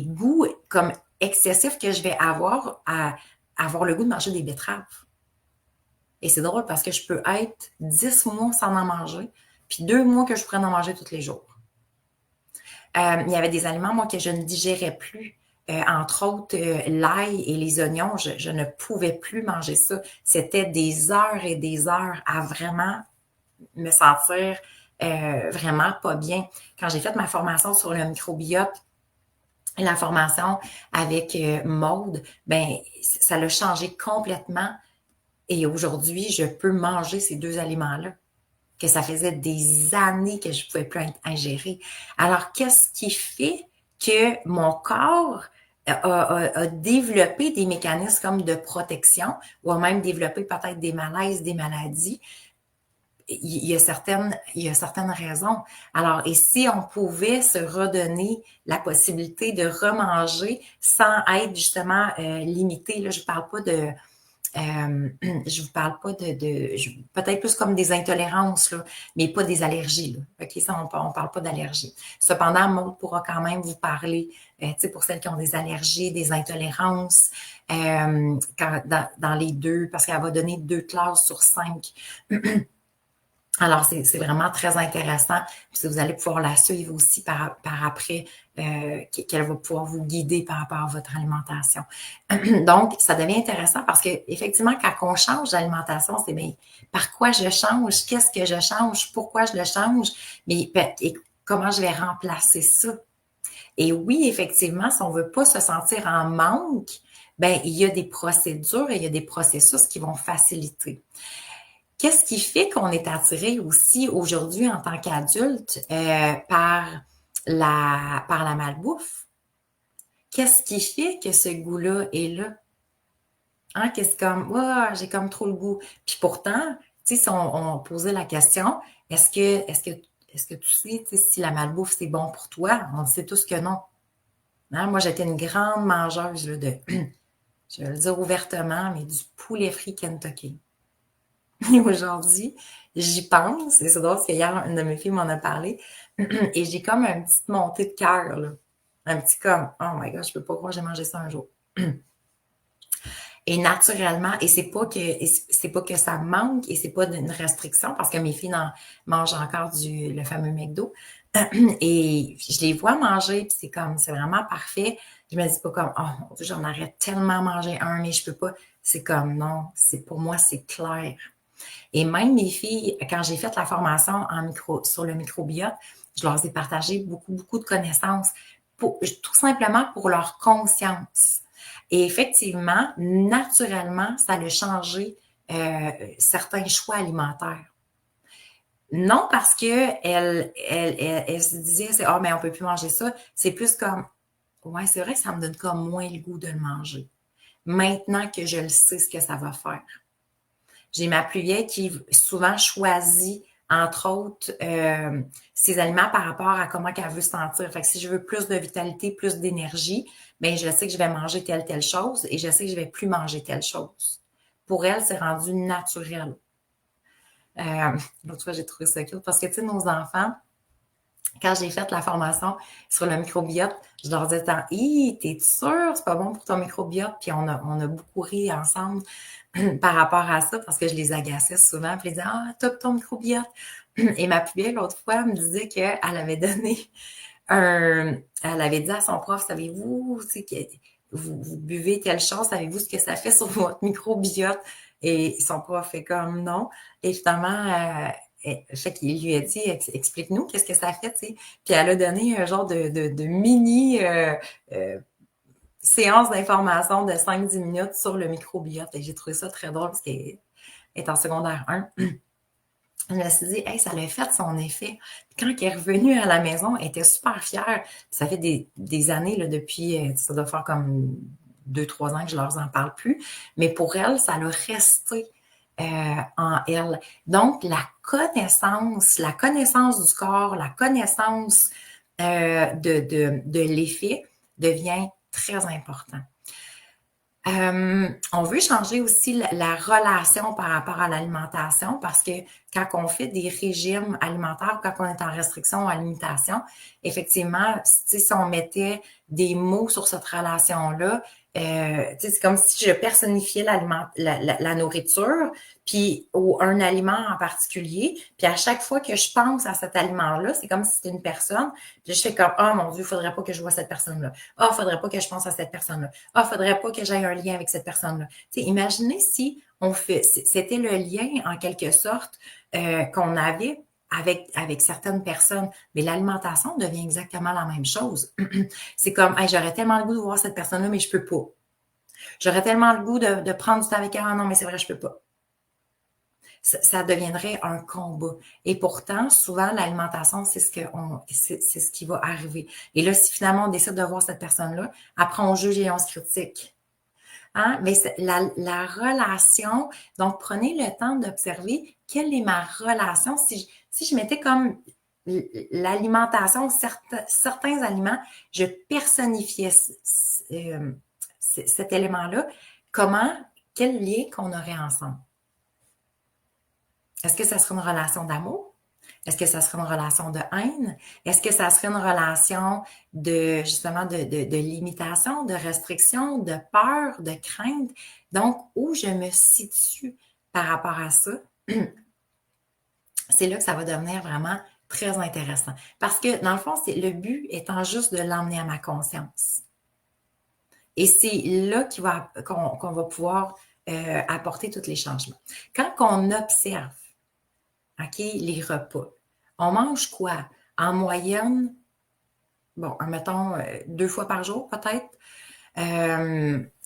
goûts comme excessif que je vais avoir à avoir le goût de manger des betteraves. Et c'est drôle parce que je peux être 10 mois sans en manger, puis 2 mois que je pourrais en manger tous les jours. Il y avait des aliments, moi, que je ne digérais plus. Entre autres, l'ail et les oignons, je ne pouvais plus manger ça. C'était des heures et des heures à vraiment me sentir vraiment pas bien. Quand j'ai fait ma formation sur le microbiote, la formation avec Maude, ben ça l'a changé complètement. Et aujourd'hui, je peux manger ces deux aliments-là, que ça faisait des années que je ne pouvais plus ingérer. Alors, qu'est-ce qui fait que mon corps a développé des mécanismes comme de protection ou a même développé peut-être des malaises, des maladies? Il y a certaines raisons. Alors, et si on pouvait se redonner la possibilité de remanger sans être justement limité, là, je vous parle pas peut-être plus comme des intolérances, là, mais pas des allergies. Là. OK, ça, on parle pas d'allergies. Cependant, Maud pourra quand même vous parler, tu sais, pour celles qui ont des allergies, des intolérances, dans les deux, parce qu'elle va donner 2 classes sur 5. Alors, c'est vraiment très intéressant. Si vous allez pouvoir la suivre aussi par après, qu'elle va pouvoir vous guider par rapport à votre alimentation. Donc, ça devient intéressant parce que effectivement, quand on change d'alimentation, c'est bien par quoi je change, qu'est-ce que je change, pourquoi je le change, mais et comment je vais remplacer ça. Et oui, effectivement, si on veut pas se sentir en manque, ben il y a des procédures et il y a des processus qui vont faciliter. Qu'est-ce qui fait qu'on est attiré aussi aujourd'hui en tant qu'adulte par la malbouffe? Qu'est-ce qui fait que ce goût-là est là? Hein, que c'est comme, oh, j'ai comme trop le goût. Puis pourtant, tu sais, si on posait la question, est-ce que tu sais, si la malbouffe c'est bon pour toi? On sait tous que non. Hein? Moi, j'étais une grande mangeuse là, je vais le dire ouvertement, mais du poulet frit Kentucky. Et aujourd'hui, j'y pense, et c'est drôle parce qu'hier, une de mes filles m'en a parlé, et j'ai comme une petite montée de cœur, là. Un petit comme, oh my god, je peux pas croire que j'ai mangé ça un jour. Et naturellement, et c'est pas que ça me manque et c'est pas une restriction parce que mes filles mangent encore le fameux McDo. Et je les vois manger, puis c'est comme, c'est vraiment parfait. Je me dis pas comme, oh mon Dieu, j'en aurais tellement mangé un, mais je peux pas. C'est comme, non, pour moi, c'est clair. Et même mes filles, quand j'ai fait la formation sur le microbiote, je leur ai partagé beaucoup, beaucoup de connaissances, tout simplement pour leur conscience. Et effectivement, naturellement, ça a changé certains choix alimentaires. Non parce que elle se disait, oh, mais on peut plus manger ça. C'est plus comme, ouais, c'est vrai que ça me donne comme moins le goût de le manger. Maintenant que je le sais ce que ça va faire. J'ai ma plus vieille qui souvent choisit, entre autres, ses aliments par rapport à comment elle veut se sentir. Fait que si je veux plus de vitalité, plus d'énergie, ben je sais que je vais manger telle chose et je sais que je vais plus manger telle chose. Pour elle, c'est rendu naturel. L'autre fois, j'ai trouvé ça cute parce que, tu sais, nos enfants, quand j'ai fait la formation sur le microbiote, je leur disais tant, t'es sûre, c'est pas bon pour ton microbiote? Puis on a beaucoup ri ensemble par rapport à ça parce que je les agaçais souvent. Puis ils disaient, top ton microbiote. Et ma plus belle, l'autre fois, me disait qu'elle avait donné elle avait dit à son prof, savez-vous, que vous buvez telle chose, savez-vous ce que ça fait sur votre microbiote? Et son prof fait comme non. Et finalement, fait qu'il lui a dit, explique-nous qu'est-ce que ça fait, tu sais. Puis elle a donné un genre de mini séance d'information de 5-10 minutes sur le microbiote. Et j'ai trouvé ça très drôle parce qu'elle est en secondaire 1. Je me suis dit, hey, ça l'a fait son effet. Quand elle est revenue à la maison, elle était super fière. Ça fait des années, là, depuis, ça doit faire comme 2-3 ans que je leur en parle plus. Mais pour elle, ça l'a resté en elle. Donc, la connaissance du corps, la connaissance de l'effet devient très important. On veut changer aussi la relation par rapport à l'alimentation parce que quand on fait des régimes alimentaires, quand on est en restriction ou en limitation, effectivement, si on mettait des mots sur cette relation-là, c'est comme si je personnifiais la nourriture, puis ou un aliment en particulier, puis à chaque fois que je pense à cet aliment-là, c'est comme si c'était une personne, puis je fais comme, oh mon Dieu, il faudrait pas que je vois cette personne-là. Ah, faudrait pas que je pense à cette personne-là. Ah, faudrait pas que j'aie un lien avec cette personne-là. Imaginez si c'était le lien en quelque sorte qu'on avait avec certaines personnes. Mais l'alimentation devient exactement la même chose. C'est comme, hey, j'aurais tellement le goût de voir cette personne-là, mais je peux pas. J'aurais tellement le goût de prendre du temps avec elle. Ah non, mais c'est vrai, je peux pas. Ça deviendrait un combat. Et pourtant, souvent, l'alimentation, c'est ce qui va arriver. Et là, si finalement on décide de voir cette personne-là, après on juge et on se critique. Hein? Mais la relation, donc prenez le temps d'observer quelle est ma relation. Si je mettais comme l'alimentation, certains aliments, je personnifiais cet élément-là, quel lien qu'on aurait ensemble? Est-ce que ça serait une relation d'amour? Est-ce que ça serait une relation de haine? Est-ce que ça serait une relation justement, de limitation, de restriction, de peur, de crainte? Donc, où je me situe par rapport à ça, c'est là que ça va devenir vraiment très intéressant. Parce que, dans le fond, le but étant juste de l'emmener à ma conscience. Et c'est là qu'on va pouvoir apporter tous les changements. Quand on observe, OK, les repas, on mange quoi? En moyenne, bon, mettons 2 fois par jour peut-être.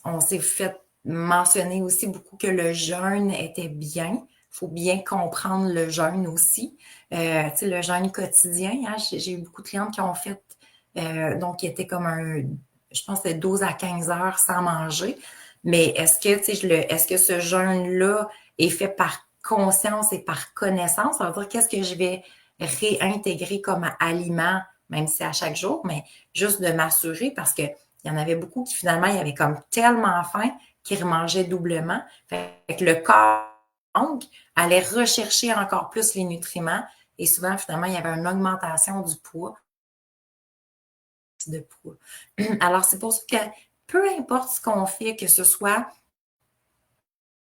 On s'est fait mentionner aussi beaucoup que le jeûne était bien faut bien comprendre le jeûne aussi. Tu sais, le jeûne quotidien, hein, j'ai eu beaucoup de clientes qui ont fait, donc qui étaient comme je pense que c'était 12 à 15 heures sans manger. Mais est-ce que, tu sais, est-ce que ce jeûne-là est fait par conscience et par connaissance? Ça veut dire qu'est-ce que je vais réintégrer comme aliment, même si c'est à chaque jour, mais juste de m'assurer parce que il y en avait beaucoup qui finalement, il y avait comme tellement faim qu'ils remangeaient doublement. Fait que le corps allait rechercher encore plus les nutriments et souvent, finalement, il y avait une augmentation du poids. Alors, c'est pour ça que peu importe ce qu'on fait, que ce soit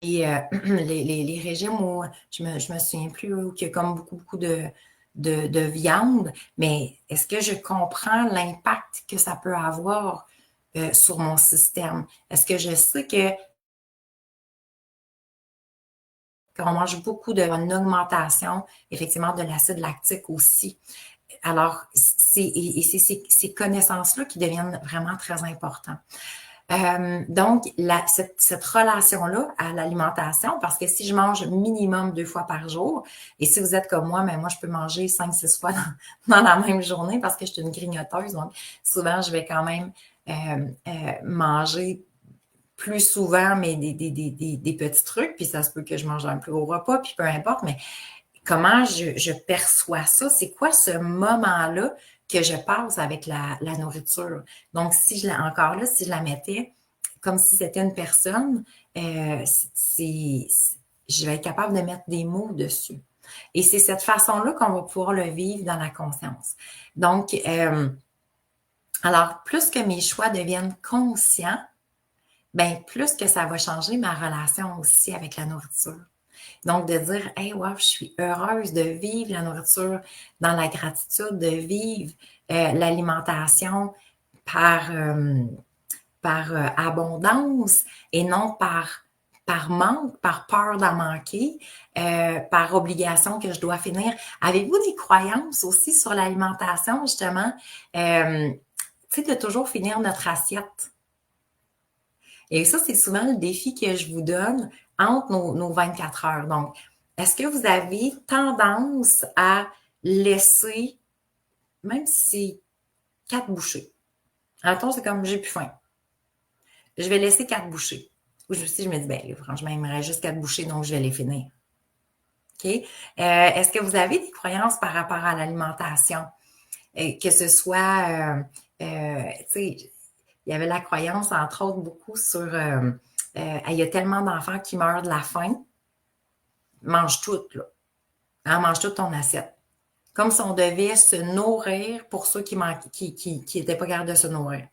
les régimes où je me souviens plus, où il y a comme beaucoup de viande, mais est-ce que je comprends l'impact que ça peut avoir sur mon système? Est-ce que je sais que quand on mange beaucoup d'une augmentation, effectivement, de l'acide lactique aussi. Alors, c'est ces connaissances-là qui deviennent vraiment très importantes. Donc, cette relation-là à l'alimentation, parce que si je mange minimum 2 fois par jour, et si vous êtes comme moi, mais moi, je peux manger 5-6 fois dans la même journée parce que je suis une grignoteuse. Donc, souvent, je vais quand même manger plus souvent, mais des petits trucs, puis ça se peut que je mange un plus gros repas, puis peu importe, mais comment je perçois ça? C'est quoi ce moment-là que je passe avec la nourriture? Donc, encore là, si je la mettais comme si c'était une personne, je vais être capable de mettre des mots dessus. Et c'est cette façon-là qu'on va pouvoir le vivre dans la conscience. Donc, alors, plus que mes choix deviennent conscients, ben plus que ça va changer ma relation aussi avec la nourriture. Donc, de dire, hey, wow, je suis heureuse de vivre la nourriture dans la gratitude, de vivre l'alimentation par, abondance et non par manque, par peur d'en manquer, par obligation que je dois finir. Avez-vous des croyances aussi sur l'alimentation, justement? Tu sais, de toujours finir notre assiette. Et ça, c'est souvent le défi que je vous donne entre nos 24 heures. Donc, est-ce que vous avez tendance à laisser, même si c'est 4 bouchées, attends, c'est comme j'ai plus faim. Je vais laisser 4 bouchées. Ou si je me dis, ben, franchement, il me reste juste 4 bouchées, donc je vais les finir. OK? Est-ce que vous avez des croyances par rapport à l'alimentation? Que ce soit, tu sais, il y avait la croyance, entre autres, beaucoup sur il y a tellement d'enfants qui meurent de la faim. Mange tout, là. Hein, mange toute ton assiette. Comme si on devait se nourrir pour ceux qui n'étaient pas capables de se nourrir.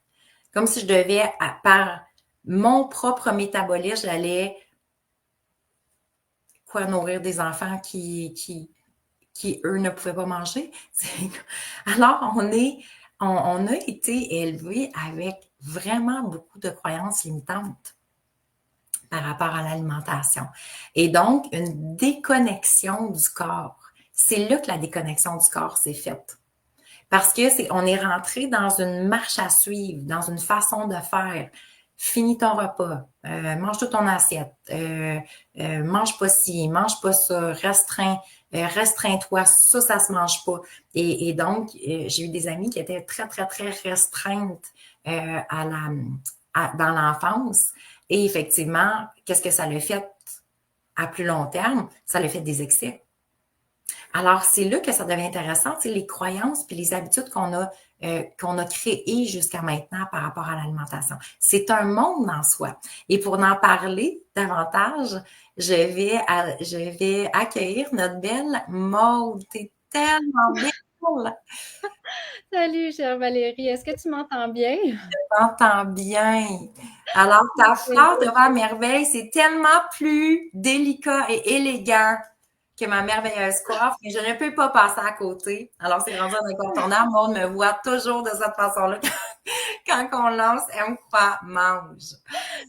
Comme si je devais, par mon propre métabolisme, j'allais nourrir des enfants qui eux ne pouvaient pas manger. Alors, on a été élevés avec vraiment beaucoup de croyances limitantes par rapport à l'alimentation. Et donc, une déconnexion du corps. C'est là que la déconnexion du corps s'est faite. Parce que on est rentré dans une marche à suivre, dans une façon de faire. Finis ton repas, mange toute ton assiette, mange pas ci, mange pas ça, restreins-toi, ça se mange pas. Et donc, j'ai eu des amies qui étaient très, très, très restreintes dans l'enfance. Et effectivement, qu'est-ce que ça l'a fait à plus long terme? Ça l'a fait des excès. Alors, c'est là que ça devient intéressant, c'est les croyances puis les habitudes qu'on a créées jusqu'à maintenant par rapport à l'alimentation. C'est un monde en soi. Et pour en parler davantage, je vais accueillir notre belle Maude. T'es tellement belle! Salut, chère Valérie. Est-ce que tu m'entends bien? T'entends bien. Alors, ta fleur de à merveille, c'est tellement plus délicat et élégant que ma merveilleuse coiffe, mais je ne peux pas passer à côté. Alors, c'est rendu un incontournable. Maud me voit toujours de cette façon-là. Quand on lance, elle me croit, mange.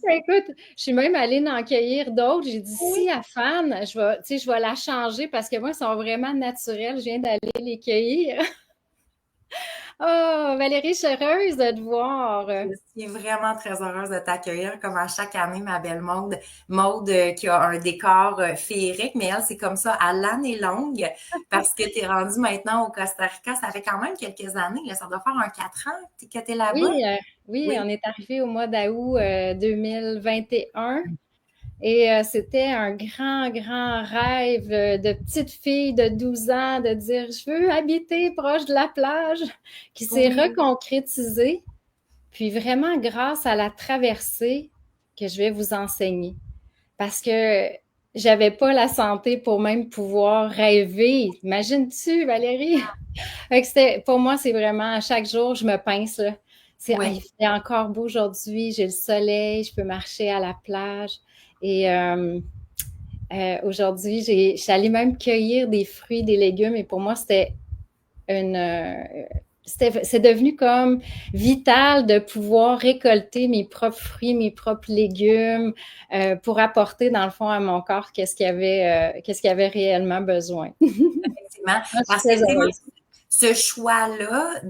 Écoute, je suis même allée en cueillir d'autres. J'ai dit, Oui. si elle fan, je vais la changer parce que moi, elles sont vraiment naturelles. Je viens d'aller les cueillir. Oh, Valérie, je suis heureuse de te voir. Je suis vraiment très heureuse de t'accueillir, comme à chaque année, ma belle Maude. Maude qui a un décor féerique, mais elle, c'est comme ça à l'année longue, parce que tu es rendue maintenant au Costa Rica. Ça fait quand même quelques années, là, ça doit faire un 4 ans que tu es là-bas. Oui, oui, on Oui. est arrivé au mois d'août 2021 et c'était un grand, grand rêve de petite fille de 12 ans de dire je veux habiter proche de la plage qui s'est Oui. reconcrétisé. Puis vraiment grâce à la traversée que je vais vous enseigner. Parce que j'avais pas la santé pour même pouvoir rêver. Imagines-tu, Valérie? Fait que pour moi, c'est vraiment à chaque jour, je me pince, là. C'est, ah, il Oui. fait encore beau aujourd'hui, j'ai le soleil, je peux marcher à la plage. Et aujourd'hui, je suis allée même cueillir des fruits, des légumes. Et pour moi, c'était une, c'est devenu comme vital de pouvoir récolter mes propres fruits, mes propres légumes pour apporter dans le fond à mon corps qu'est-ce qu'il avait réellement besoin. Effectivement. Moi, je suis Parce que, très tu sais, moi, heureuse. ce choix-là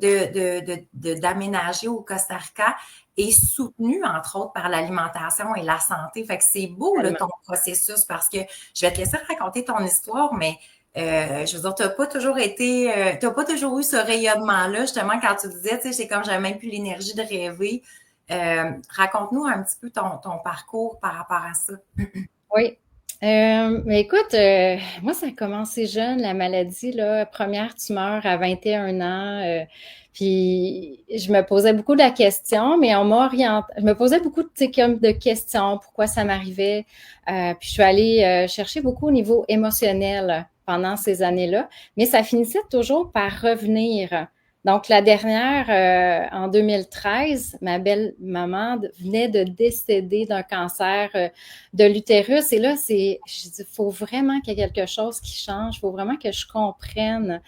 d'aménager au Costa Rica est soutenu, entre autres, par l'alimentation et la santé. Fait que c'est beau, là, Tellement. ton processus, parce que je vais te laisser raconter ton histoire, mais je veux dire, t'as pas toujours eu ce rayonnement-là, justement, quand tu disais, tu sais, c'est comme j'avais même plus l'énergie de rêver. Raconte-nous un petit peu ton parcours par rapport à ça. Oui. Mais écoute, moi, ça a commencé jeune, la maladie, là, première tumeur à 21 ans. Puis je me posais beaucoup de la question, mais on m'a orienté. Je me posais beaucoup tu sais, comme de questions, pourquoi ça m'arrivait. Puis je suis allée chercher beaucoup au niveau émotionnel pendant ces années-là, mais ça finissait toujours par revenir. Donc, la dernière, en 2013, ma belle-maman venait de décéder d'un cancer de l'utérus. Et là, je dis, il faut vraiment qu'il y ait quelque chose qui change. Il faut vraiment que je comprenne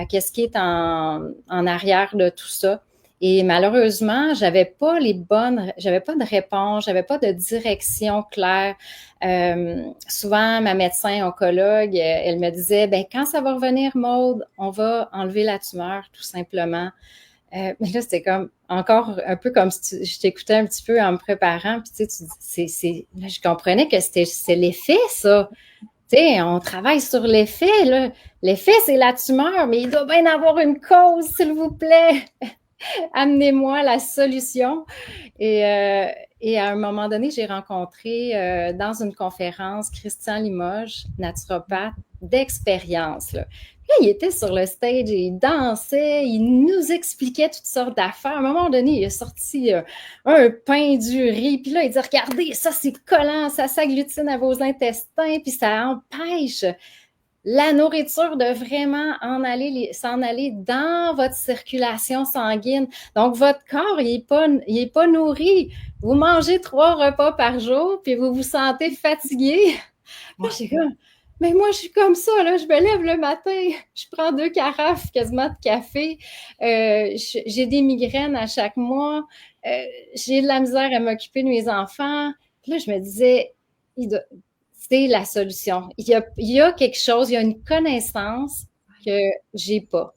qu'est-ce qui est en arrière de tout ça. Et malheureusement, j'avais pas de réponse, j'avais pas de direction claire. Souvent, ma médecin oncologue, elle me disait, ben quand ça va revenir, Maude, on va enlever la tumeur, tout simplement. Mais là, c'était comme encore un peu comme si je t'écoutais un petit peu en me préparant, puis tu sais, là, je comprenais que c'est l'effet, ça. Tu sais, on travaille sur l'effet, là. L'effet, c'est la tumeur, mais il doit bien avoir une cause, s'il vous plaît. Amenez-moi la solution. Et, euh, et à un moment donné, j'ai rencontré dans une conférence Christian Limoges, naturopathe d'expérience. Là. Puis là, il était sur le stage et il dansait, il nous expliquait toutes sortes d'affaires. À un moment donné, il a sorti un pain du riz, puis là, il dit, regardez, ça c'est collant, ça s'agglutine à vos intestins, puis ça empêche la nourriture de vraiment s'en aller dans votre circulation sanguine. Donc, votre corps, il est pas nourri. Vous mangez 3 repas par jour, puis vous vous sentez fatigué. Là, j'ai comme, mais moi, je suis comme ça, là. Je me lève le matin, je prends 2 carafes quasiment de café. J'ai des migraines à chaque mois. J'ai de la misère à m'occuper de mes enfants. Puis là, je me disais, c'est la solution. Il y a quelque chose, il y a une connaissance que j'ai pas.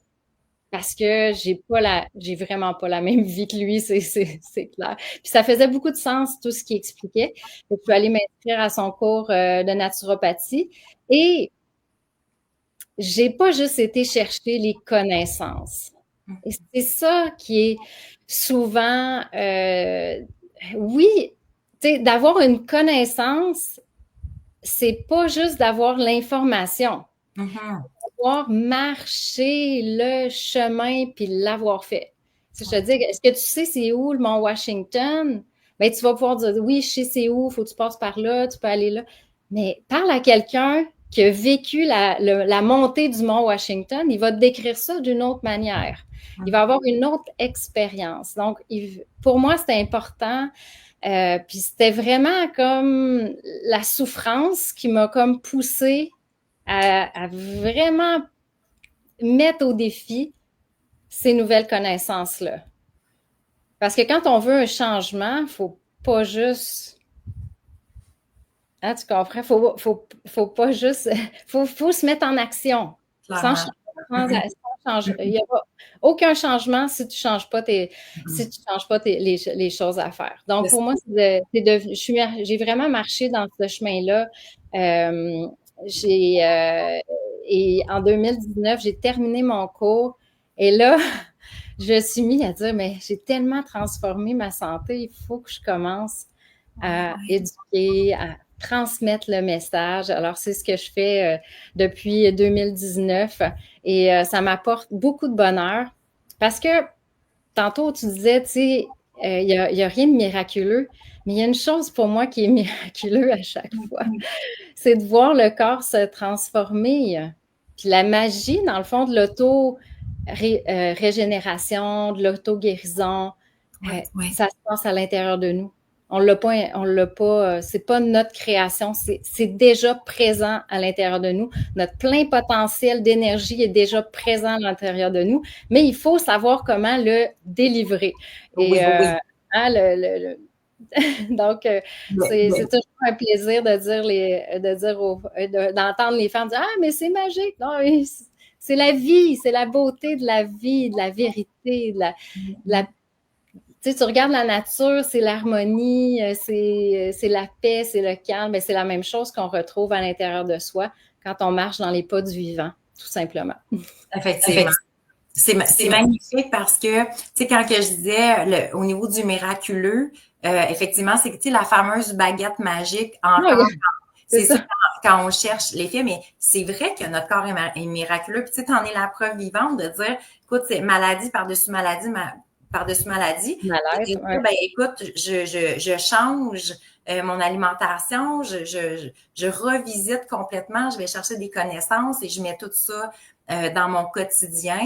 Parce que j'ai vraiment pas la même vie que lui, c'est clair. Puis ça faisait beaucoup de sens, tout ce qu'il expliquait. Je suis allée m'inscrire à son cours de naturopathie et j'ai pas juste été chercher les connaissances. Et c'est ça qui est souvent, oui, tu sais, d'avoir une connaissance, c'est pas juste d'avoir l'information, Mhm. d'avoir marché le chemin puis l'avoir fait. Si je te dis, est-ce que tu sais c'est où le Mont Washington? Ben, tu vas pouvoir dire, oui, je sais c'est où, il faut que tu passes par là, tu peux aller là. Mais parle à quelqu'un qui a vécu la montée du Mont Washington, il va te décrire ça d'une autre manière. Il va avoir une autre expérience. Donc, pour moi, c'était important. Puis c'était vraiment comme la souffrance qui m'a comme poussée à vraiment mettre au défi ces nouvelles connaissances-là. Parce que quand on veut un changement, il ne faut pas juste. Hein, tu comprends? Faut pas juste. Faut se mettre en action. Sans, Clairement. sans il y aura aucun changement si tu changes pas Mm-mm. les choses à faire. Donc, pour moi, j'ai vraiment marché dans ce chemin-là. Euh, j'ai, euh, et en 2019, j'ai terminé mon cours. Et là, je me suis mis à dire, mais j'ai tellement transformé ma santé, il faut que je commence à éduquer, à transmettre le message. Alors, c'est ce que je fais depuis 2019 et ça m'apporte beaucoup de bonheur parce que tantôt, tu disais, tu sais, y a rien de miraculeux, mais il y a une chose pour moi qui est miraculeux à chaque fois, c'est de voir le corps se transformer. Puis la magie, dans le fond, de l'auto-régénération, de l'auto-guérison, ça se passe à l'intérieur de nous. On l'a pas, c'est pas notre création, c'est déjà présent à l'intérieur de nous. Notre plein potentiel d'énergie est déjà présent à l'intérieur de nous, mais il faut savoir comment le délivrer. Et Oui. hein, donc, c'est toujours un plaisir d'entendre les femmes dire, ah, mais c'est magique. Non, c'est la vie, c'est la beauté de la vie, de la vérité, tu sais, tu regardes la nature, c'est l'harmonie, c'est la paix, c'est le calme. Ben, c'est la même chose qu'on retrouve à l'intérieur de soi quand on marche dans les pas du vivant, tout simplement. Effectivement. C'est magnifique parce que, tu sais, quand que je disais au niveau du miraculeux, effectivement, c'est que, tu sais, la fameuse baguette magique, encore, c'est ça quand on cherche l'effet, mais c'est vrai que notre corps est miraculeux. Puis, tu sais, t'en es la preuve vivante de dire, écoute, c'est maladie par-dessus maladie, par-dessus maladie. Et de dire, ben, écoute, je change mon alimentation, je revisite complètement, je vais chercher des connaissances et je mets tout ça dans mon quotidien.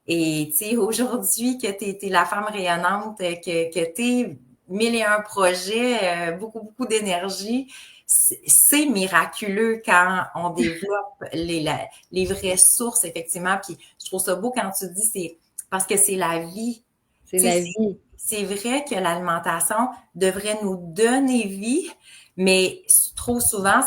Et tu sais, aujourd'hui, que tu es la femme rayonnante, que tu es 1001 projets, beaucoup d'énergie, c'est miraculeux quand on développe les vraies sources, effectivement. Puis je trouve ça beau quand tu dis c'est parce que c'est la vie. C'est la vie. C'est vrai que l'alimentation devrait nous donner vie, mais trop souvent,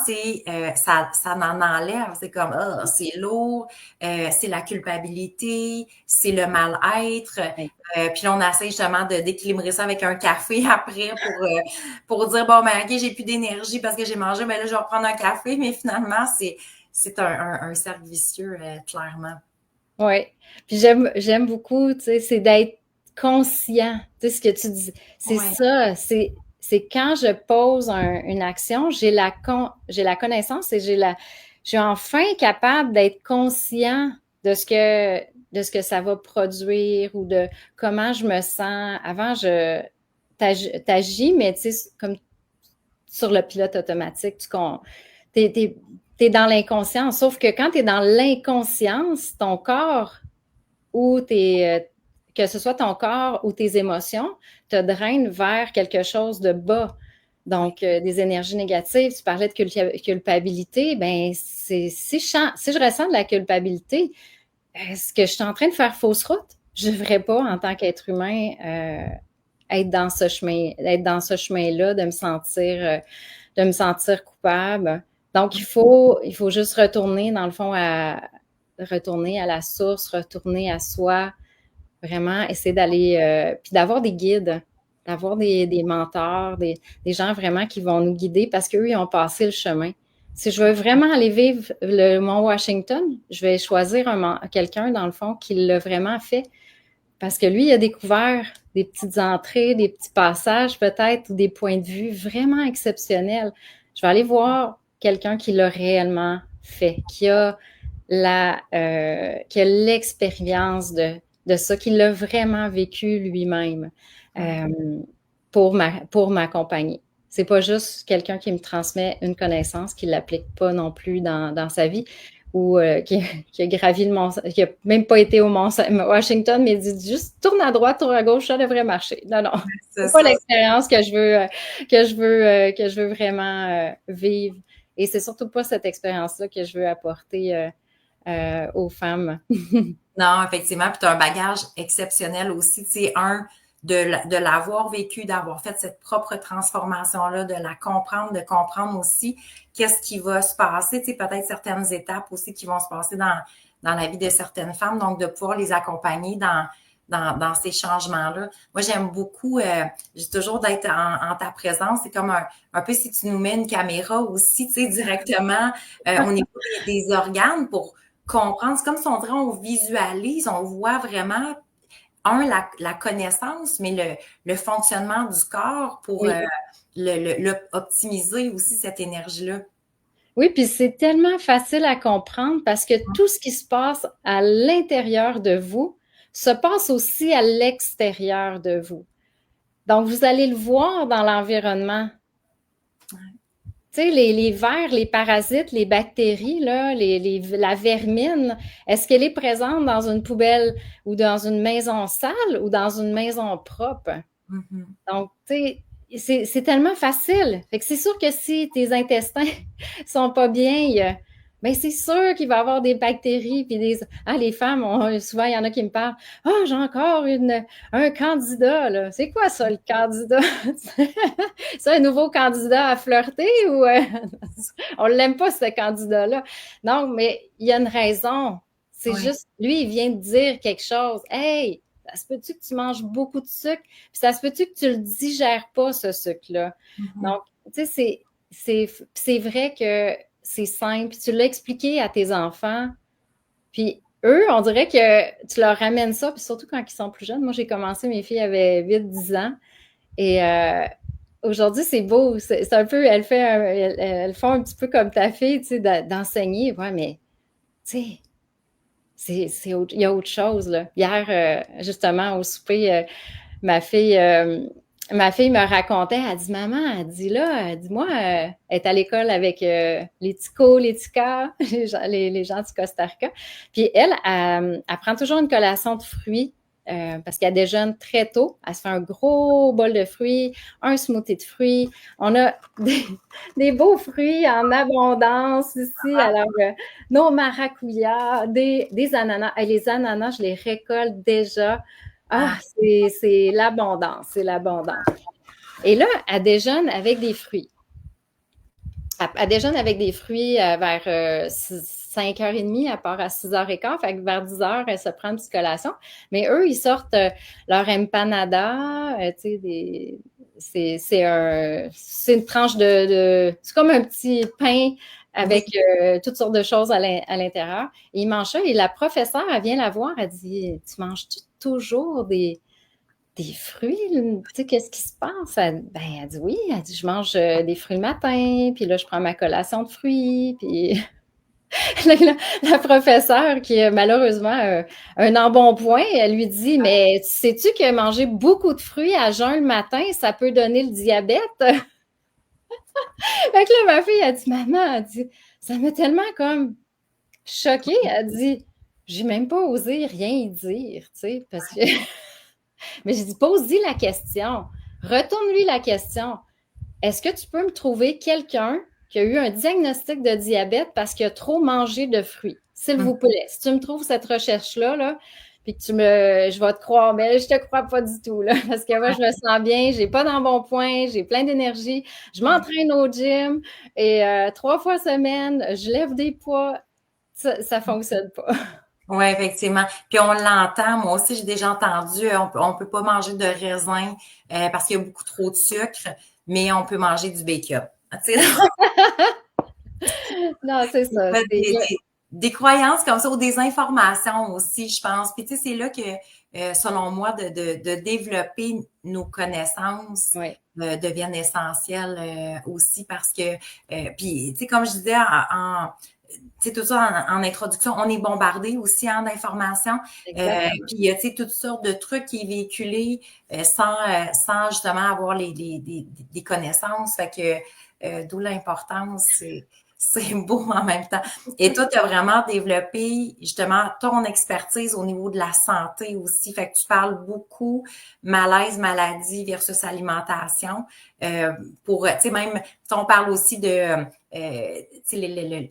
ça en enlève. C'est comme, oh, c'est lourd, c'est la culpabilité, c'est le mal-être. Puis là, on essaie justement d'équilibrer ça avec un café après pour dire, bon, ben, OK, j'ai plus d'énergie parce que j'ai mangé, mais là, je vais reprendre un café. Mais finalement, c'est un cercle vicieux, clairement. Oui. Puis j'aime beaucoup, tu sais, c'est d'être conscient. Tu sais, ce que tu dis. C'est ça. C'est quand je pose une action, j'ai la connaissance et je suis enfin capable d'être conscient de ce que ça va produire ou de comment je me sens. Avant, t'agis, mais tu sais, comme sur le pilote automatique, t'es dans l'inconscience. Sauf que quand tu es dans l'inconscience, ton corps ou que ce soit ton corps ou tes émotions, te drainent vers quelque chose de bas. Donc, des énergies négatives. Tu parlais de culpabilité. Ben, si je ressens de la culpabilité, est-ce que je suis en train de faire fausse route? Je ne devrais pas, en tant qu'être humain, être dans ce chemin-là, de me sentir coupable. Donc, il faut juste retourner, dans le fond, retourner à la source, retourner à soi, vraiment essayer d'aller, puis d'avoir des guides, d'avoir des mentors, des gens vraiment qui vont nous guider parce qu'eux, ils ont passé le chemin. Si je veux vraiment aller vivre le Mont Washington, je vais choisir quelqu'un, dans le fond, qui l'a vraiment fait. Parce que lui, il a découvert des petites entrées, des petits passages peut-être, ou des points de vue vraiment exceptionnels. Je vais aller voir quelqu'un qui l'a réellement fait, qui a l'expérience de ça, qui l'a vraiment vécu lui-même pour m'accompagner. C'est pas juste quelqu'un qui me transmet une connaissance, qui l'applique pas non plus dans sa vie, ou qui a gravi le Mont, qui a même pas été au Mont Washington, mais dit juste tourne à droite, tourne à gauche, ça devrait marcher. Non, c'est pas l'expérience que je veux vraiment vivre. Et c'est surtout pas cette expérience-là que je veux apporter aux femmes. Non, effectivement, puis tu as un bagage exceptionnel aussi. C'est de l'avoir vécu, d'avoir fait cette propre transformation-là, de la comprendre, de comprendre aussi qu'est-ce qui va se passer, tu sais, peut-être certaines étapes aussi qui vont se passer dans la vie de certaines femmes, donc de pouvoir les accompagner dans ces changements-là. Moi, j'aime beaucoup, j'ai toujours d'être en ta présence. C'est comme un peu si tu nous mets une caméra aussi, tu sais, directement au niveau des organes pour comprendre. C'est comme si on visualise, on voit vraiment, la connaissance, mais le fonctionnement du corps pour Oui. optimiser aussi cette énergie-là. Oui, puis c'est tellement facile à comprendre parce que tout ce qui se passe à l'intérieur de vous se passe aussi à l'extérieur de vous. Donc, vous allez le voir dans l'environnement. Tu sais, les vers, les parasites, les bactéries, là, la vermine, est-ce qu'elle est présente dans une poubelle ou dans une maison sale ou dans une maison propre? Mm-hmm. Donc, tu sais, c'est tellement facile. Fait que c'est sûr que si tes intestins sont pas bien, ben c'est sûr qu'il va y avoir des bactéries puis les femmes souvent il y en a qui me parlent j'ai encore un candidat là. C'est quoi ça le candidat? C'est un nouveau candidat à flirter ou on l'aime pas ce candidat là. Non, mais il y a une raison. C'est juste lui il vient de dire quelque chose. Hey, ça se peut-tu que tu manges beaucoup de sucre? Puis ça se peut-tu que tu le digères pas, ce sucre-là? Mm-hmm. Donc, tu sais, c'est vrai que c'est simple. Puis tu l'as expliqué à tes enfants. Puis eux, on dirait que tu leur ramènes ça, puis surtout quand ils sont plus jeunes. Moi, j'ai commencé, mes filles avaient 8-10 ans. Et aujourd'hui, c'est beau. C'est un peu, elles font un petit peu comme ta fille, tu sais, d'enseigner. Ouais, mais, tu sais, il y a autre chose, là. Hier, justement, au souper, ma fille me racontait, elle dit, maman, elle dit là, elle dit, moi, elle est à l'école avec les Ticos, les Ticas, les gens du Costa Rica. Puis elle prend toujours une collation de fruits parce qu'elle déjeune très tôt. Elle se fait un gros bol de fruits, un smoothie de fruits. On a des beaux fruits en abondance ici. Alors, nos maracuyas, des ananas. Et les ananas, je les récolte déjà. C'est l'abondance, c'est l'abondance. Et là, elle déjeune avec des fruits. Elle déjeune avec des fruits vers 5h30, elle part à 6h15, fait que vers 10h, elle se prend une petite collation. Mais eux, ils sortent leur empanada, tu sais, c'est une tranche c'est comme un petit pain avec toutes sortes de choses à l'intérieur. Et ils mangent ça, et la professeure, elle vient la voir, elle dit, tu manges-tu toujours des fruits, tu sais, qu'est-ce qui se passe? Elle dit oui, elle dit, je mange des fruits le matin, puis là, je prends ma collation de fruits, puis la professeure qui a malheureusement un embonpoint, elle lui dit, mais sais-tu que manger beaucoup de fruits à jeun le matin, ça peut donner le diabète? Fait que là, ma fille, elle dit, maman, elle dit, ça m'a tellement comme choquée, elle dit, j'ai même pas osé rien y dire, tu sais, parce que... Mais j'ai dit, pose-lui la question. Retourne-lui la question. Est-ce que tu peux me trouver quelqu'un qui a eu un diagnostic de diabète parce qu'il a trop mangé de fruits? S'il vous plaît. Si tu me trouves cette recherche-là, là, puis que je vais te croire, mais je te crois pas du tout, là, parce que moi, je me sens bien, j'ai pas d'embonpoint, j'ai plein d'énergie, je m'entraîne au gym et 3 fois semaine, je lève des poids. Ça fonctionne pas. Oui, effectivement. Puis on l'entend, moi aussi j'ai déjà entendu, on peut pas manger de raisin parce qu'il y a beaucoup trop de sucre, mais on peut manger du bacon. Tu sais, Non, c'est ça. des croyances comme ça ou des informations aussi, je pense. Puis tu sais, c'est là que, selon moi, de développer nos connaissances deviennent essentielles aussi parce que, puis tu sais, comme je disais tu sais, tout ça en introduction, on est bombardé aussi d'informations. Puis, tu sais, toutes sortes de trucs qui est véhiculé sans justement avoir des connaissances. Fait que, d'où l'importance, c'est beau en même temps. Et toi, tu as vraiment développé justement ton expertise au niveau de la santé aussi. Fait que tu parles beaucoup malaise, maladie versus alimentation. Tu sais, même, on parle aussi de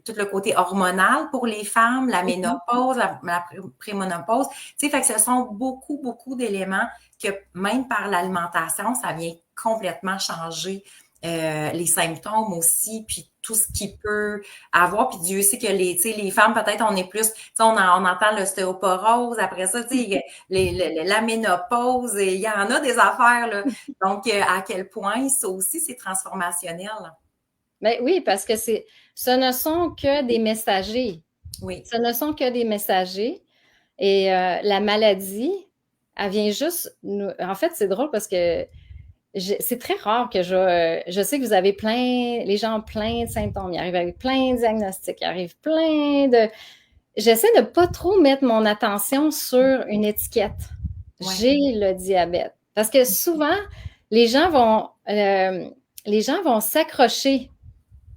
tout le côté hormonal pour les femmes, la ménopause, la prémonopause. Tu sais, fait que ce sont beaucoup, beaucoup d'éléments que même par l'alimentation, ça vient complètement changer les symptômes aussi, puis tout ce qui peut avoir. Puis Dieu sait que les femmes, peut-être, on est plus, on entend l'ostéoporose, après ça, la ménopause, il y en a des affaires, là. Donc, à quel point ça aussi, c'est transformationnel. Ben oui, parce que ce ne sont que des messagers. Oui. Ce ne sont que des messagers. Et la maladie, elle vient juste nous... En fait, c'est drôle parce que c'est très rare que je sais que vous avez les gens ont plein de symptômes, ils arrivent avec plein de diagnostics, ils arrivent plein de... J'essaie de pas trop mettre mon attention sur une étiquette. Ouais. J'ai le diabète. Parce que souvent, les gens vont s'accrocher.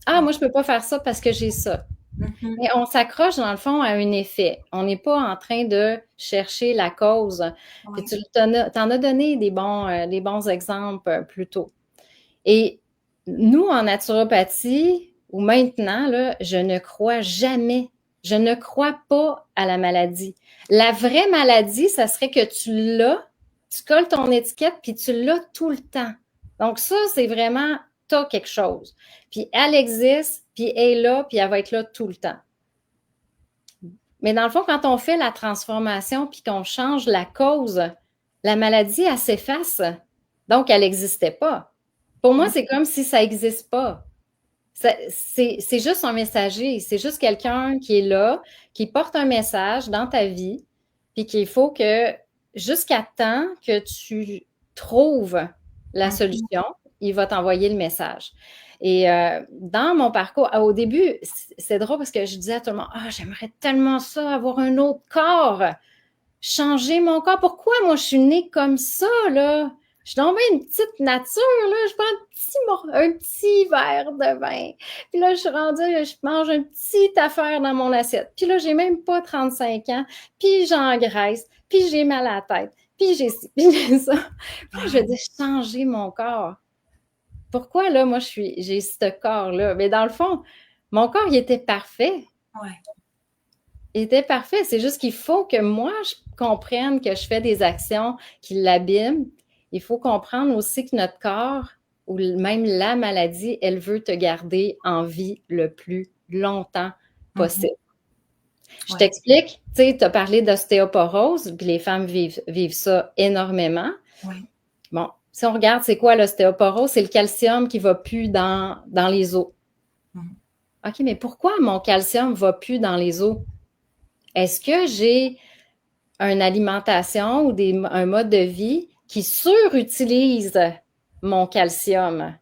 Ah, moi, je peux pas faire ça parce que j'ai ça. Mm-hmm. Mais on s'accroche, dans le fond, à un effet. On n'est pas en train de chercher la cause. Ouais. Puis tu t'en as donné des bons exemples plus tôt. Et nous, en naturopathie, ou maintenant, là, je ne crois pas à la maladie. La vraie maladie, ça serait que tu l'as, tu colles ton étiquette, puis tu l'as tout le temps. Donc ça, c'est vraiment, t'as quelque chose. Puis elle existe, puis elle est là, puis elle va être là tout le temps. Mais dans le fond, quand on fait la transformation puis qu'on change la cause, la maladie, elle s'efface. Donc, elle n'existait pas. Pour moi, c'est comme si ça n'existe pas. C'est juste un messager. C'est juste quelqu'un qui est là, qui porte un message dans ta vie, puis qu'il faut que, jusqu'à temps que tu trouves la solution, il va t'envoyer le message. Et dans mon parcours, au début, c'est drôle parce que je disais à tout le monde, j'aimerais tellement ça, avoir un autre corps, changer mon corps. Pourquoi moi je suis née comme ça, là? Je suis tombée une petite nature, là. Je prends un petit verre de vin. Puis là, je suis rendue, je mange une petite affaire dans mon assiette. Puis là, j'ai même pas 35 ans. Puis j'engraisse. Puis j'ai mal à la tête. Puis j'ai ci, puis j'ai ça. Puis là, je veux dire, changer mon corps. Pourquoi, là, moi, j'ai ce corps-là? Mais dans le fond, mon corps, il était parfait. Ouais. Il était parfait. C'est juste qu'il faut que moi, je comprenne que je fais des actions qui l'abîment. Il faut comprendre aussi que notre corps, ou même la maladie, elle veut te garder en vie le plus longtemps possible. Je t'explique. Tu sais, tu as parlé d'ostéoporose, puis les femmes vivent ça énormément. Ouais. Bon, si on regarde, c'est quoi l'ostéoporose? C'est le calcium qui ne va plus dans les os. OK, mais pourquoi mon calcium ne va plus dans les os? Est-ce que j'ai une alimentation ou un mode de vie qui surutilise mon calcium?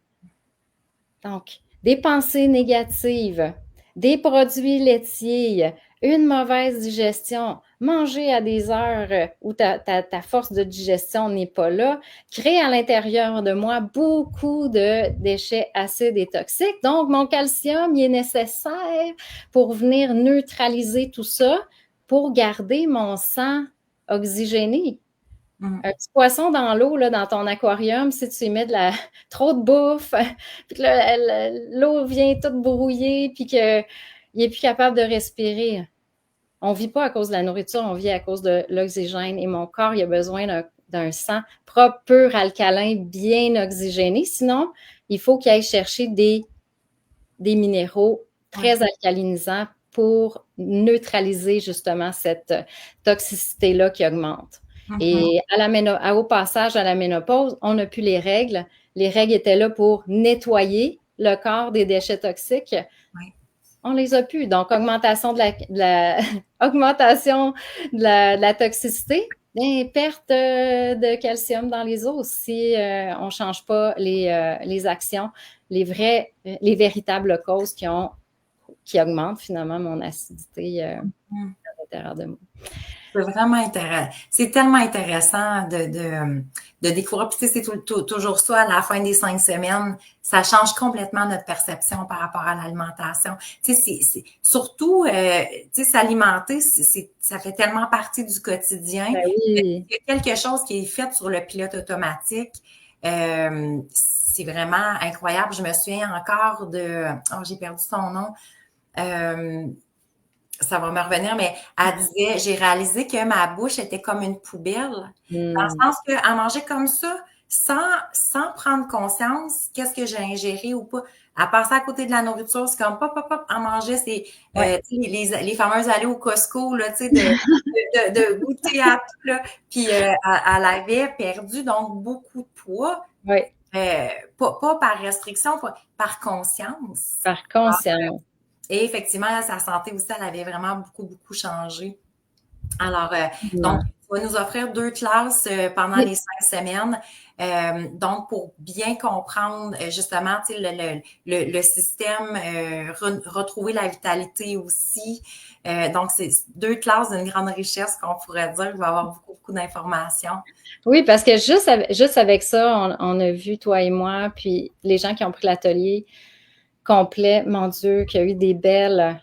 Donc, des pensées négatives, des produits laitiers, une mauvaise digestion, manger à des heures où ta force de digestion n'est pas là, crée à l'intérieur de moi beaucoup de déchets acides et toxiques. Donc, mon calcium, il est nécessaire pour venir neutraliser tout ça, pour garder mon sang oxygéné. Un petit poisson dans l'eau, là, dans ton aquarium, si tu y mets trop de bouffe, puis que l'eau vient toute brouillée, puis qu'il n'est plus capable de respirer. On ne vit pas à cause de la nourriture, on vit à cause de l'oxygène. Et mon corps, il a besoin d'un sang propre, pur, alcalin, bien oxygéné. Sinon, il faut qu'il aille chercher des minéraux très alcalinisants pour neutraliser justement cette toxicité-là qui augmente. Et au passage à la ménopause, on n'a plus les règles. Les règles étaient là pour nettoyer le corps des déchets toxiques. Oui. On les a plus. Donc, augmentation de la toxicité, bien, perte de calcium dans les os si on ne change pas les actions, les véritables causes qui augmentent finalement mon acidité à l'intérieur de moi. C'est vraiment intéressant. C'est tellement intéressant de découvrir. Puis, c'est toujours ça, à la fin des 5 semaines, ça change complètement notre perception par rapport à l'alimentation. Surtout, s'alimenter, ça fait tellement partie du quotidien. Ben oui. Il y a quelque chose qui est fait sur le pilote automatique. C'est vraiment incroyable. Je me souviens encore j'ai perdu son nom. Ça va me revenir, mais elle disait, j'ai réalisé que ma bouche était comme une poubelle. Dans le sens qu'elle mangeait comme ça, sans prendre conscience qu'est-ce que j'ai ingéré ou pas. À passer à côté de la nourriture, c'est comme pop, pop, pop, en manger, c'est Ouais. les fameuses allées au Costco, là, tu sais, de goûter à tout, là. Puis elle avait perdu donc beaucoup de poids, Oui, pas par restriction, par conscience. par conscience. Et effectivement, sa santé aussi, elle avait vraiment beaucoup, beaucoup changé. Alors, donc, Absolument. tu vas nous offrir 2 classes pendant Oui, les 5 semaines. Donc, pour bien comprendre justement, tu sais, le système, retrouver la vitalité aussi. Donc, c'est 2 classes d'une grande richesse qu'on pourrait dire. Il va y avoir beaucoup, beaucoup d'informations. oui, parce que juste avec ça, on a vu, toi et moi, puis les gens qui ont pris l'atelier complet, mon Dieu, qu'il y a eu des belles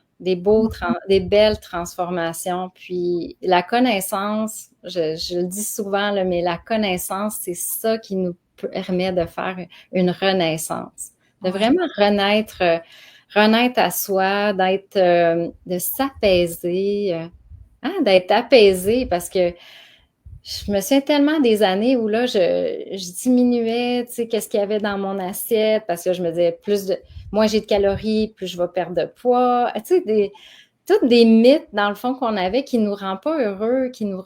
transformations. Puis la connaissance, je le dis souvent, là, mais la connaissance, c'est ça qui nous permet de faire une renaissance, de Oui, vraiment renaître à soi, de s'apaiser, d'être apaisé, parce que je me souviens tellement des années où là, je diminuais, tu sais, qu'est-ce qu'il y avait dans mon assiette parce que je me disais moins j'ai de calories, plus je vais perdre de poids. Tu sais, toutes des mythes dans le fond qu'on avait qui nous rend pas heureux, qui nous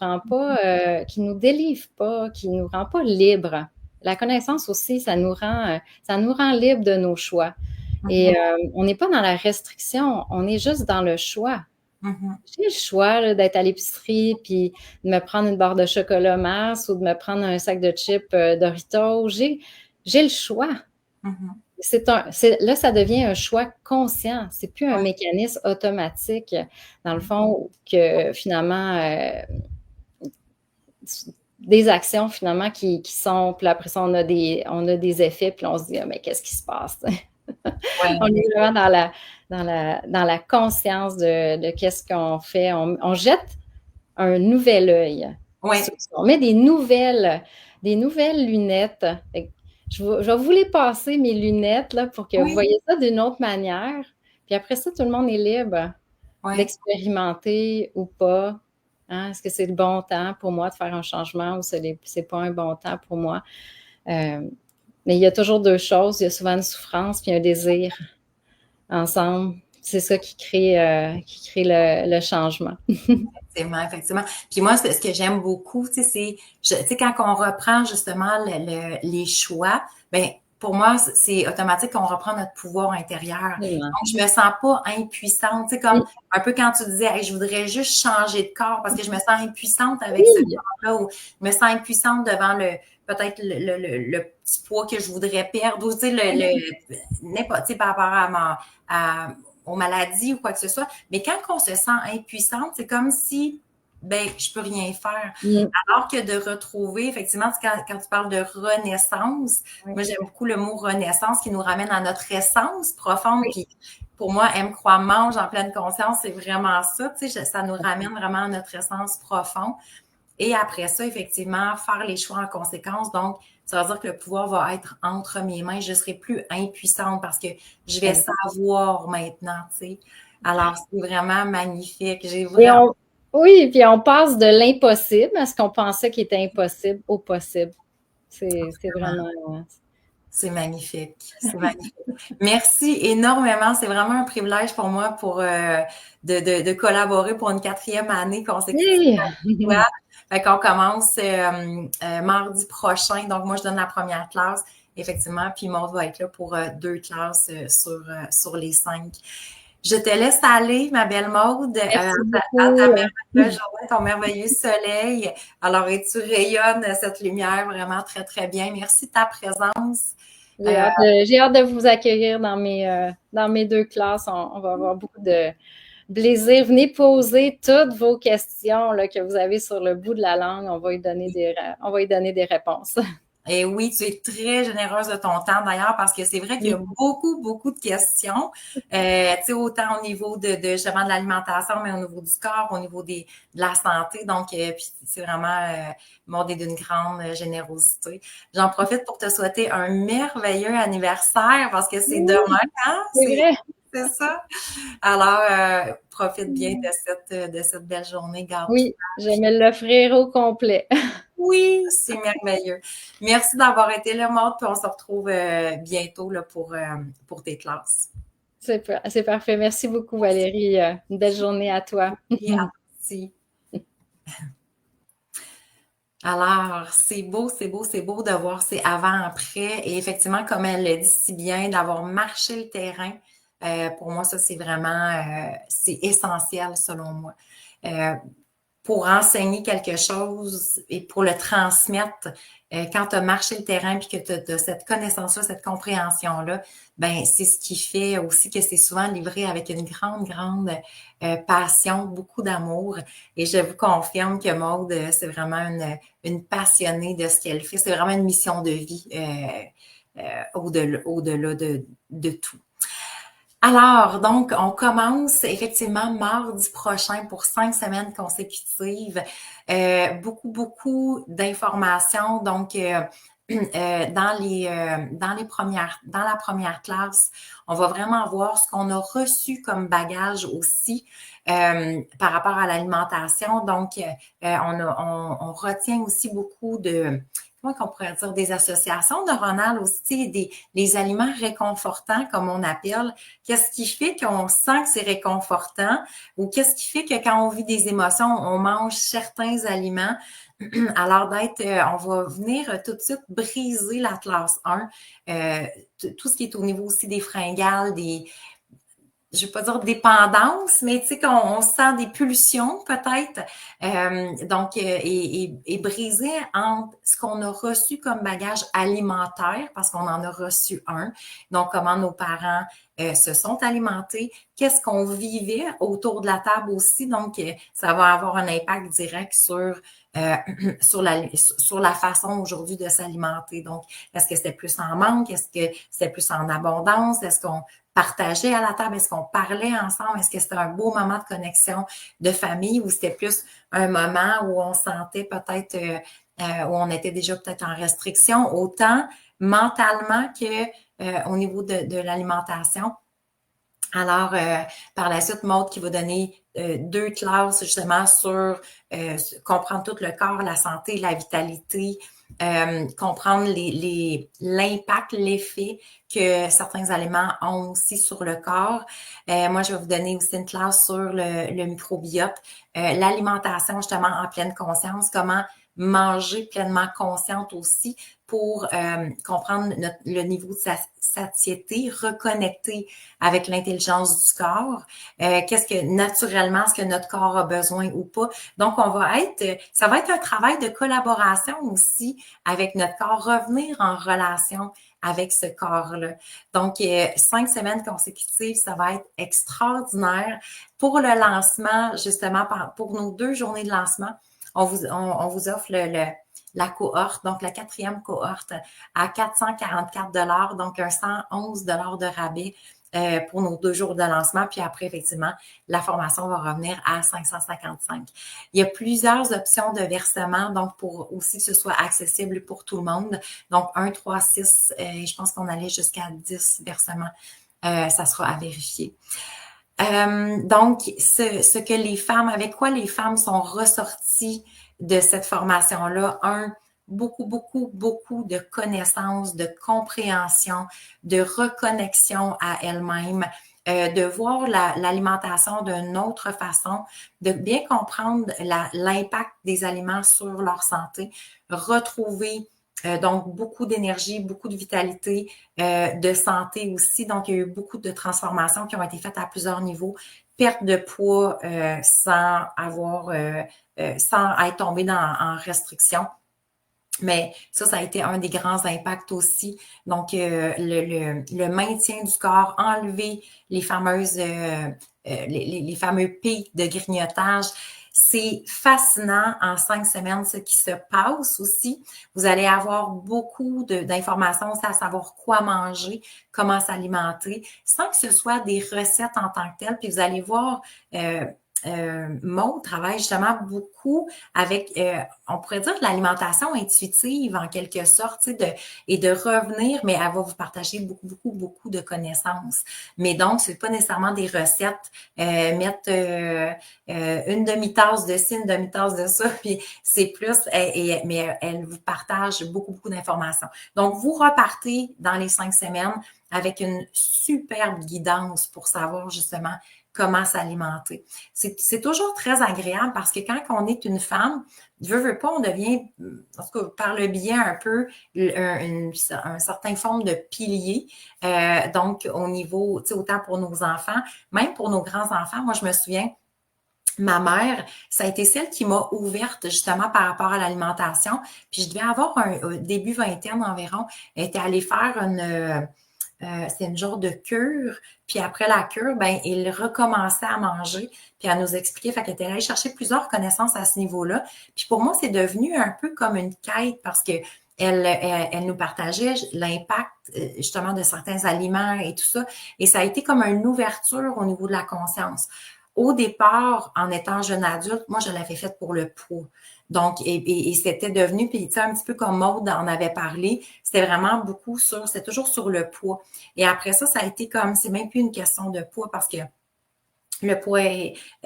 délivre pas, qui nous rend pas libres. La connaissance aussi, ça nous rend libres de nos choix. Et mhm, on n'est pas dans la restriction, on est juste dans le choix. mhm, J'ai le choix là, d'être à l'épicerie puis de me prendre une barre de chocolat Mars ou de me prendre un sac de chips Doritos. J'ai le choix. mhm. Là, ça devient un choix conscient. C'est plus un Oui, mécanisme automatique, dans le fond, que finalement, des actions finalement qui sont, puis après ça, on a des effets, puis on se dit, ah, mais qu'est-ce qui se passe? On oui, est vraiment dans la conscience de qu'est-ce qu'on fait. On jette un nouvel œil. oui, On met des nouvelles lunettes. Je vais vous les passer, mes lunettes, là, pour que vous oui, voyez ça d'une autre manière. Puis après ça, tout le monde est libre oui. d'expérimenter ou pas. Hein? Est-ce que c'est le bon temps pour moi de faire un changement ou c'est pas un bon temps pour moi? Euh, mais il y a toujours deux choses. Il y a souvent une souffrance puis un désir ensemble. C'est ça qui crée le changement. Effectivement, effectivement. Puis moi, ce que j'aime beaucoup, tu sais, tu sais, quand on reprend justement les choix, ben pour moi, c'est automatique qu'on reprend notre pouvoir intérieur. Absolument. Donc, je me sens pas impuissante. Tu sais, comme Oui, un peu quand tu disais, hey, je voudrais juste changer de corps parce que je me sens impuissante avec ce oui, corps-là ou je me sens impuissante devant peut-être le petit poids que je voudrais perdre ou, tu sais, n'importe, tu sais, par rapport à, aux maladies ou quoi que ce soit. Mais quand on se sent impuissante, c'est comme si, ben, je peux rien faire. oui, Alors que de retrouver, effectivement, quand tu parles de renaissance, oui, moi, j'aime beaucoup le mot renaissance qui nous ramène à notre essence profonde. oui. Puis, pour moi, aime, croit, mange en pleine conscience, c'est vraiment ça. Tu sais, ça nous ramène vraiment à notre essence profonde. Et après ça, effectivement, faire les choix en conséquence. Donc, ça veut dire que le pouvoir va être entre mes mains. Je ne serai plus impuissante parce que je vais savoir maintenant, tu sais. Alors, c'est vraiment magnifique. J'ai Et vraiment, oui, puis on passe de l'impossible à ce qu'on pensait qui était impossible au possible. C'est vraiment. c'est magnifique. C'est magnifique. Merci énormément. C'est vraiment un privilège pour moi de collaborer pour une 4e année consécutive Oui. avec toi. Fait qu'on commence mardi prochain. Donc, moi, je donne la première classe, effectivement, puis Maud va être là pour 2 classes sur les 5. Je te laisse aller, ma belle Maude, Merci à ta beaucoup. merveilleuse journée, ton merveilleux soleil. Alors, et tu rayonnes cette lumière vraiment très, très bien. Merci de ta présence. Euh, J'ai hâte de vous accueillir dans mes deux classes. On va avoir beaucoup de plaisir. Venez poser toutes vos questions là, que vous avez sur le bout de la langue. On va y donner des réponses. Et oui, tu es très généreuse de ton temps d'ailleurs parce que c'est vrai qu'il y a beaucoup, beaucoup de questions, tu sais, autant au niveau justement de l'alimentation, mais au niveau du corps, au niveau de la santé. Donc, puis c'est vraiment monté d'une grande générosité. J'en profite pour te souhaiter un merveilleux anniversaire parce que c'est Oui, demain, hein? c'est vrai. C'est ça. Alors, profite bien de cette belle journée, gâteau. Oui, je vais me l'offrir au complet. Oui, c'est merveilleux. Merci d'avoir été là, Maude, puis on se retrouve bientôt là, pour tes classes. C'est parfait. Merci beaucoup, Valérie. Une belle journée à toi. Et à toi aussi. Alors, c'est beau, c'est beau, c'est beau de voir ces avant-après. Et effectivement, comme elle le dit si bien, d'avoir marché le terrain, pour moi, ça, c'est vraiment, c'est essentiel selon moi. Euh, pour enseigner quelque chose et pour le transmettre, quand tu as marché le terrain puis que tu as cette connaissance-là, cette compréhension-là, ben c'est ce qui fait aussi que c'est souvent livré avec une grande, grande passion, beaucoup d'amour. Et je vous confirme que Maude, c'est vraiment une passionnée de ce qu'elle fait. C'est vraiment une mission de vie au-delà de tout. Alors, donc, on commence effectivement mardi prochain pour 5 semaines consécutives. Beaucoup d'informations. Donc, dans la première classe, on va vraiment voir ce qu'on a reçu comme bagage aussi par rapport à l'alimentation. Donc, on retient aussi beaucoup de comment qu'on pourrait dire, des associations neuronales aussi, les aliments réconfortants, comme on appelle. Qu'est-ce qui fait qu'on sent que c'est réconfortant ou qu'est-ce qui fait que quand on vit des émotions, on mange certains aliments? Alors on va venir tout de suite briser la classe 1, tout ce qui est au niveau aussi des fringales, je ne vais pas dire dépendance, mais tu sais qu'on sent des pulsions peut-être. Et briser entre ce qu'on a reçu comme bagage alimentaire, parce qu'on en a reçu un, donc comment nos parents se sont alimentés, qu'est-ce qu'on vivait autour de la table aussi, donc ça va avoir un impact direct euh, sur la façon aujourd'hui de s'alimenter. Donc, est-ce que c'était plus en manque? Est-ce que c'était plus en abondance? Est-ce qu'on partageait à la table? Est-ce qu'on parlait ensemble? Est-ce que c'était un beau moment de connexion de famille ou c'était plus un moment où on sentait peut-être, où on était déjà peut-être en restriction, autant mentalement que au niveau de l'alimentation? Alors, par la suite, Maude qui va donner 2 classes justement sur comprendre tout le corps, la santé, la vitalité, comprendre l'impact, l'effet que certains aliments ont aussi sur le corps. Moi, je vais vous donner aussi une classe sur le microbiote, l'alimentation justement en pleine conscience, comment manger pleinement consciente aussi pour comprendre le niveau de satiété, reconnecter avec l'intelligence du corps, qu'est-ce que naturellement, ce que notre corps a besoin ou pas. Donc, ça va être un travail de collaboration aussi avec notre corps, revenir en relation avec ce corps-là. Donc, 5 semaines consécutives, ça va être extraordinaire. Pour le lancement, justement, pour nos 2 journées de lancement, on vous offre la cohorte, donc la 4e cohorte à 444 $, donc un 111 $ de rabais pour nos 2 jours de lancement. Puis après, effectivement, la formation va revenir à 555. Il y a plusieurs options de versement, donc pour aussi que ce soit accessible pour tout le monde. Donc 1, 3, 6, je pense qu'on allait jusqu'à 10 versements. Ça sera à vérifier. Donc, ce que les femmes, avec quoi les femmes sont ressorties de cette formation-là, beaucoup de connaissances, de compréhension, de reconnexion à elles-mêmes, de voir l'alimentation d'une autre façon, de bien comprendre l'impact des aliments sur leur santé, retrouver donc beaucoup d'énergie, beaucoup de vitalité, de santé aussi. Donc, il y a eu beaucoup de transformations qui ont été faites à plusieurs niveaux. Perte de poids sans être tombé en restriction. Mais ça a été un des grands impacts aussi. Donc, le maintien du corps, enlever les les fameux pics de grignotage. C'est fascinant en 5 semaines ce qui se passe aussi. Vous allez avoir beaucoup d'informations à savoir quoi manger, comment s'alimenter, sans que ce soit des recettes en tant que telles. Puis vous allez voir Maud travaille justement beaucoup avec, on pourrait dire, de l'alimentation intuitive en quelque sorte, et de revenir, mais elle va vous partager beaucoup, beaucoup, beaucoup de connaissances. Mais donc, c'est pas nécessairement des recettes, mettre une demi-tasse de ci, une demi-tasse de ça, puis c'est plus, mais elle vous partage beaucoup, beaucoup d'informations. Donc, vous repartez dans les 5 semaines avec une superbe guidance pour savoir justement comment s'alimenter. C'est toujours très agréable parce que quand on est une femme, veut pas, on devient, en tout cas, par le biais un peu, un certain forme de pilier. Donc, au niveau, tu sais, autant pour nos enfants, même pour nos grands-enfants. Moi, je me souviens, ma mère, ça a été celle qui m'a ouverte justement par rapport à l'alimentation. Puis je devais avoir un début vingtaine environ. Elle était allée faire c'est une genre de cure. Puis après la cure, ben, il recommençait à manger. Puis à nous expliquer. Fait qu'elle était allée chercher plusieurs connaissances à ce niveau-là. Puis pour moi, c'est devenu un peu comme une quête parce que elle nous partageait l'impact justement de certains aliments et tout ça. Et ça a été comme une ouverture au niveau de la conscience. Au départ, en étant jeune adulte, moi, je l'avais faite pour le poids. Donc, et c'était devenu, puis tu sais, un petit peu comme Maud en avait parlé, c'était vraiment beaucoup c'était toujours sur le poids. Et après ça, ça a été comme, c'est même plus une question de poids parce que le poids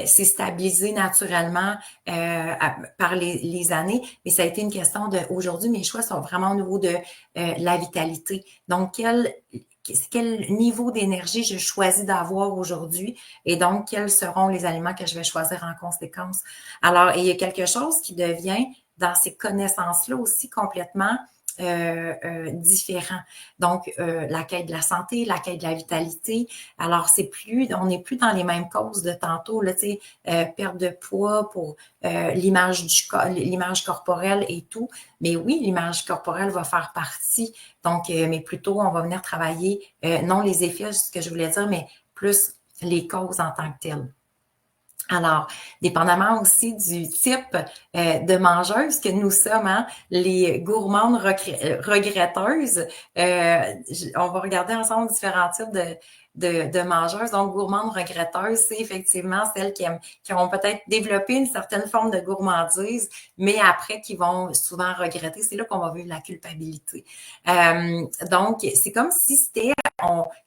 s'est stabilisé naturellement par les années, mais ça a été une question de, aujourd'hui, mes choix sont vraiment au niveau de la vitalité. Donc, quel niveau d'énergie je choisis d'avoir aujourd'hui et donc quels seront les aliments que je vais choisir en conséquence. Alors, il y a quelque chose qui devient dans ces connaissances-là aussi complètement différent. Donc, la quête de la santé, la quête de la vitalité. Alors, on n'est plus dans les mêmes causes de tantôt, là, tu sais, perte de poids pour l'image corporelle et tout. Mais oui, l'image corporelle va faire partie. Donc, mais plutôt, on va venir travailler, non les effets, ce que je voulais dire, mais plus les causes en tant que telles. Alors, dépendamment aussi du type de mangeuse que nous sommes, hein, les gourmandes regretteuses, on va regarder ensemble différents types de mangeuses. Donc, gourmandes regretteuses, c'est effectivement celles qui ont peut-être développé une certaine forme de gourmandise, mais après qui vont souvent regretter. C'est là qu'on va vivre la culpabilité. Donc, c'est comme si c'était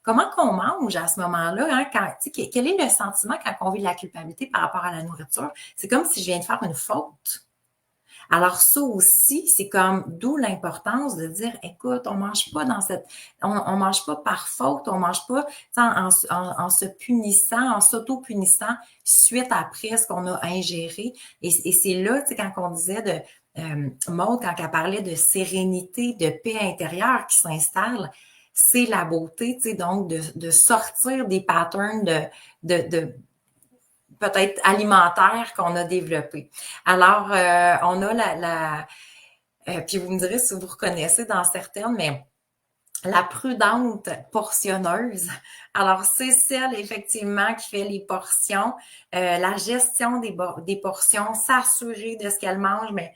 comment qu'on mange à ce moment-là, hein, quel est le sentiment quand on vit de la culpabilité par rapport à la nourriture? C'est comme si je viens de faire une faute. Alors ça aussi, c'est comme d'où l'importance de dire, écoute, on mange pas on mange pas par faute, on mange pas en se punissant, en s'auto-punissant suite après ce qu'on a ingéré. Et c'est là, tu sais, quand on disait Maud, quand elle parlait de sérénité, de paix intérieure qui s'installe, c'est la beauté, tu sais, donc de sortir des patterns de peut-être alimentaires qu'on a développés. Alors, on a puis vous me direz si vous reconnaissez dans certaines, mais la prudente portionneuse. Alors, c'est celle, effectivement, qui fait les portions, la gestion des portions, s'assurer de ce qu'elle mange, mais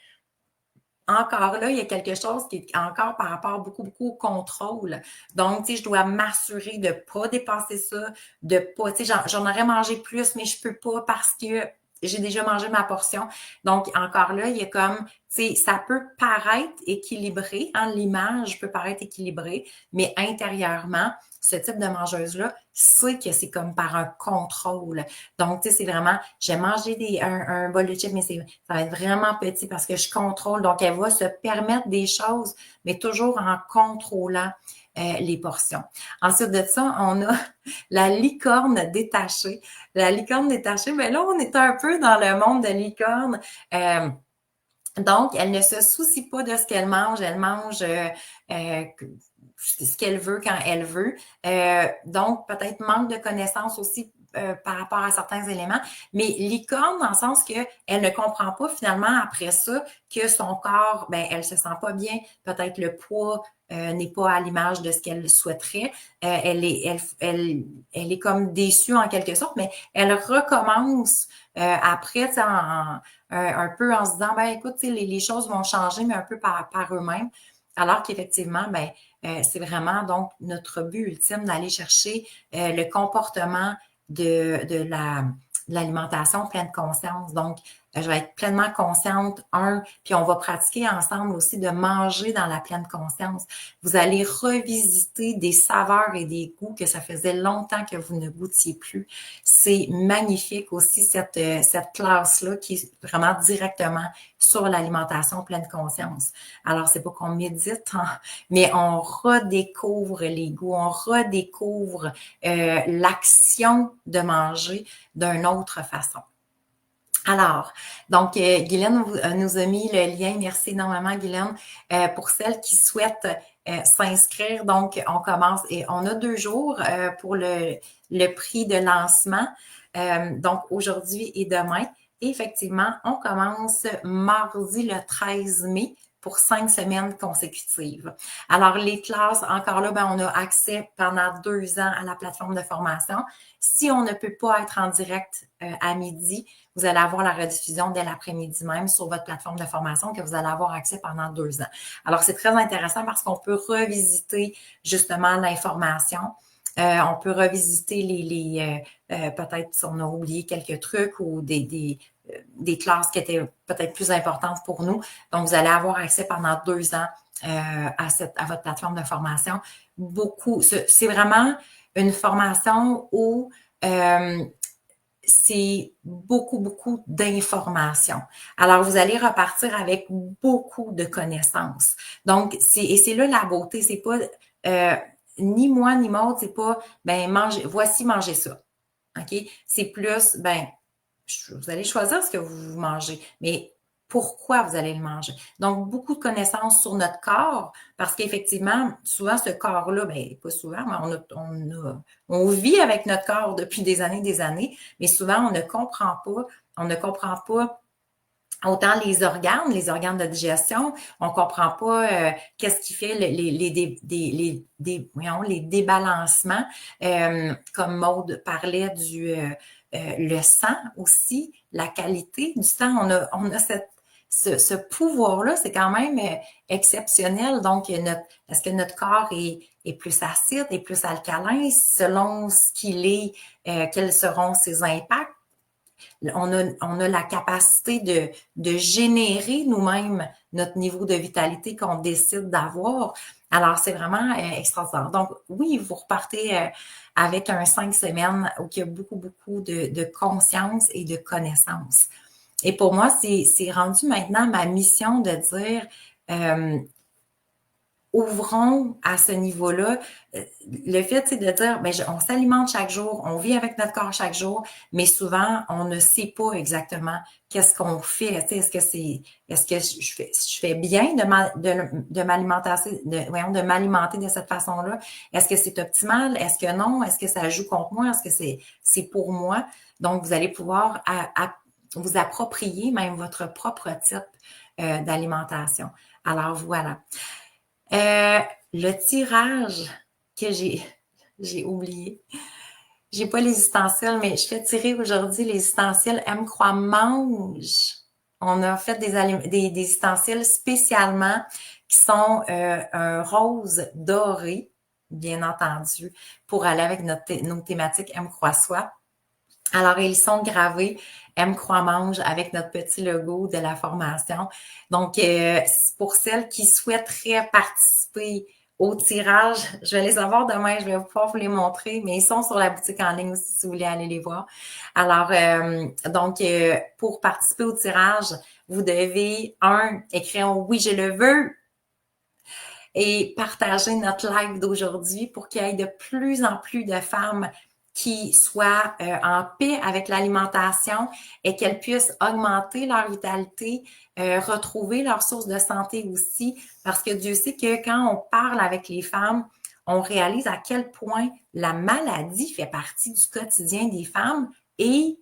encore là, il y a quelque chose qui est encore par rapport beaucoup, beaucoup au contrôle. Donc, tu sais, je dois m'assurer de pas dépasser ça, de pas, tu sais, j'en aurais mangé plus, mais je peux pas parce que j'ai déjà mangé ma portion. Donc, encore là, il y a comme, tu sais, ça peut paraître équilibré, hein, l'image peut paraître équilibrée, mais intérieurement, ce type de mangeuse-là sait que c'est comme par un contrôle. Donc, tu sais, c'est vraiment, j'ai mangé un bol de chips, mais ça va être vraiment petit parce que je contrôle. Donc, elle va se permettre des choses, mais toujours en contrôlant les portions. Ensuite de ça, on a la licorne détachée. La licorne détachée, mais là, on est un peu dans le monde de licorne. Donc, elle ne se soucie pas de ce qu'elle mange. Elle mange ce qu'elle veut quand elle veut. Donc, peut-être manque de connaissances aussi par rapport à certains éléments, mais licorne dans le sens que elle ne comprend pas finalement après ça que son corps, ben elle se sent pas bien, peut-être le poids n'est pas à l'image de ce qu'elle souhaiterait, elle est comme déçue en quelque sorte, mais elle recommence après un peu en se disant, ben écoute, les choses vont changer, mais un peu par eux-mêmes, alors qu'effectivement, ben c'est vraiment donc notre but ultime d'aller chercher le comportement de de l'alimentation pleine conscience. Donc, je vais être pleinement consciente, puis on va pratiquer ensemble aussi de manger dans la pleine conscience. Vous allez revisiter des saveurs et des goûts que ça faisait longtemps que vous ne goûtiez plus. C'est magnifique aussi cette classe-là qui est vraiment directement sur l'alimentation pleine conscience. Alors, c'est pas qu'on médite, hein, mais on redécouvre les goûts, on redécouvre l'action de manger d'une autre façon. Alors, donc, Guylaine nous a mis le lien. Merci énormément, Guylaine. Pour celles qui souhaitent s'inscrire, donc, on commence et on a 2 jours pour le prix de lancement. Donc, aujourd'hui et demain. Et effectivement, on commence mardi le 13 mai pour 5 semaines consécutives. Alors, les classes, encore là, on a accès pendant 2 ans à la plateforme de formation. Si on ne peut pas être en direct à midi, vous allez avoir la rediffusion dès l'après-midi même sur votre plateforme de formation que vous allez avoir accès pendant 2 ans. Alors, c'est très intéressant parce qu'on peut revisiter justement l'information. On peut revisiter peut-être si on a oublié quelques trucs ou des classes qui étaient peut-être plus importantes pour nous. Donc, vous allez avoir accès pendant 2 ans à votre plateforme de formation. C'est vraiment une formation où c'est beaucoup d'informations. Alors, vous allez repartir avec beaucoup de connaissances. Donc, c'est là la beauté, c'est pas ni moi ni Maud, c'est pas mangez ça. OK? C'est plus vous allez choisir ce que vous mangez, mais pourquoi vous allez le manger. Donc, beaucoup de connaissances sur notre corps, parce qu'effectivement, souvent, ce corps-là, pas souvent, mais on vit avec notre corps depuis des années, mais souvent, on ne comprend pas autant les organes de digestion, on comprend pas qu'est-ce qui fait les débalancements, comme Maude parlait le sang aussi, la qualité du sang, on a ce pouvoir-là, c'est quand même exceptionnel. Donc, est-ce que notre corps est plus acide, est plus alcalin, selon ce qu'il est, quels seront ses impacts? On a la capacité de générer nous-mêmes notre niveau de vitalité qu'on décide d'avoir. Alors, c'est vraiment extraordinaire. Donc, oui, vous repartez avec un 5 semaines où il y a beaucoup de conscience et de connaissance. Et pour moi, c'est rendu maintenant ma mission de dire ouvrons à ce niveau-là. Le fait, c'est de dire, on s'alimente chaque jour, on vit avec notre corps chaque jour, mais souvent, on ne sait pas exactement qu'est-ce qu'on fait. Est-ce que je fais bien de m'alimenter de cette façon-là? Est-ce que c'est optimal? Est-ce que non? Est-ce que ça joue contre moi? Est-ce que c'est pour moi? Donc, vous allez pouvoir vous approprier même votre propre type d'alimentation. Alors, voilà. Le tirage que j'ai oublié. J'ai pas les ustensiles, mais je fais tirer aujourd'hui les ustensiles M. Croix Mange. On a fait des ustensiles spécialement qui sont un rose doré, bien entendu, pour aller avec nos thématiques M. Croix-Soie. Alors, ils sont gravés M. Croix-Mange avec notre petit logo de la formation. Donc, pour celles qui souhaiteraient participer au tirage, je vais les avoir demain, je vais pouvoir vous les montrer, mais ils sont sur la boutique en ligne aussi si vous voulez aller les voir. Alors, pour participer au tirage, vous devez, écrire « Oui, je le veux » et partager notre live d'aujourd'hui pour qu'il y ait de plus en plus de femmes qui soient en paix avec l'alimentation et qu'elles puissent augmenter leur vitalité, retrouver leur source de santé aussi, parce que Dieu sait que quand on parle avec les femmes, on réalise à quel point la maladie fait partie du quotidien des femmes et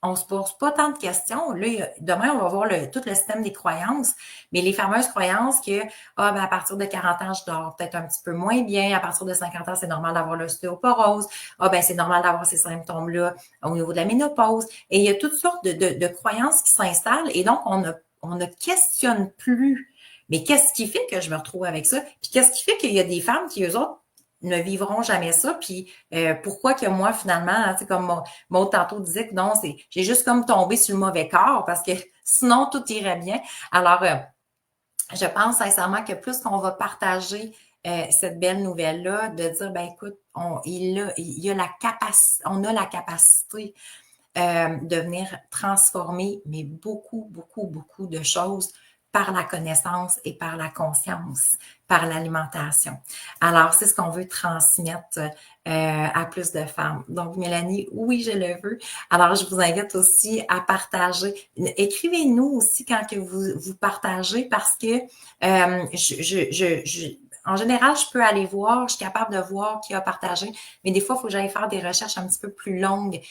on se pose pas tant de questions. Là, demain, on va voir tout le système des croyances, mais les fameuses croyances que à partir de 40 ans, je dors peut-être un petit peu moins bien, à partir de 50 ans, c'est normal d'avoir l'ostéoporose, c'est normal d'avoir ces symptômes-là au niveau de la ménopause. Et il y a toutes sortes de croyances qui s'installent et donc on ne questionne plus. Mais qu'est-ce qui fait que je me retrouve avec ça? Puis qu'est-ce qui fait qu'il y a des femmes qui, eux autres, ne vivront jamais ça. Puis pourquoi que moi, finalement, hein, comme Maud tantôt disait que non, j'ai juste comme tombé sur le mauvais corps parce que sinon, tout irait bien. Alors, je pense sincèrement que plus qu'on va partager cette belle nouvelle-là, de dire, ben écoute, il y a la capacité, on a la capacité de venir transformer, mais beaucoup, beaucoup, beaucoup de choses par la connaissance et par la conscience, par l'alimentation. Alors, c'est ce qu'on veut transmettre à plus de femmes. Donc, Mélanie, oui, je le veux. Alors, je vous invite aussi à partager. Écrivez-nous aussi quand que vous partagez parce que en général, je peux aller voir, je suis capable de voir qui a partagé, mais des fois, il faut que j'aille faire des recherches un petit peu plus longues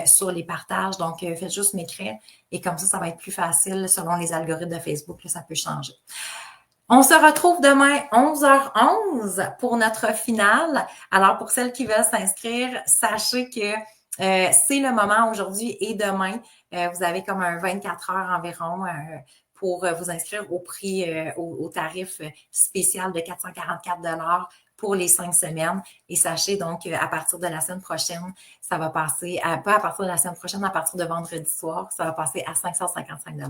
sur les partages. Donc, faites juste m'écrire et comme ça va être plus facile selon les algorithmes de Facebook. Là, ça peut changer. On se retrouve demain 11h11 pour notre finale. Alors, pour celles qui veulent s'inscrire, sachez que c'est le moment aujourd'hui et demain. Vous avez comme un 24 heures environ pour vous inscrire au prix, au tarif spécial de 444 pour les 5 semaines. Et sachez donc à partir de la semaine prochaine, ça va passer, pas à partir de la semaine prochaine, à partir de vendredi soir, ça va passer à 555 $.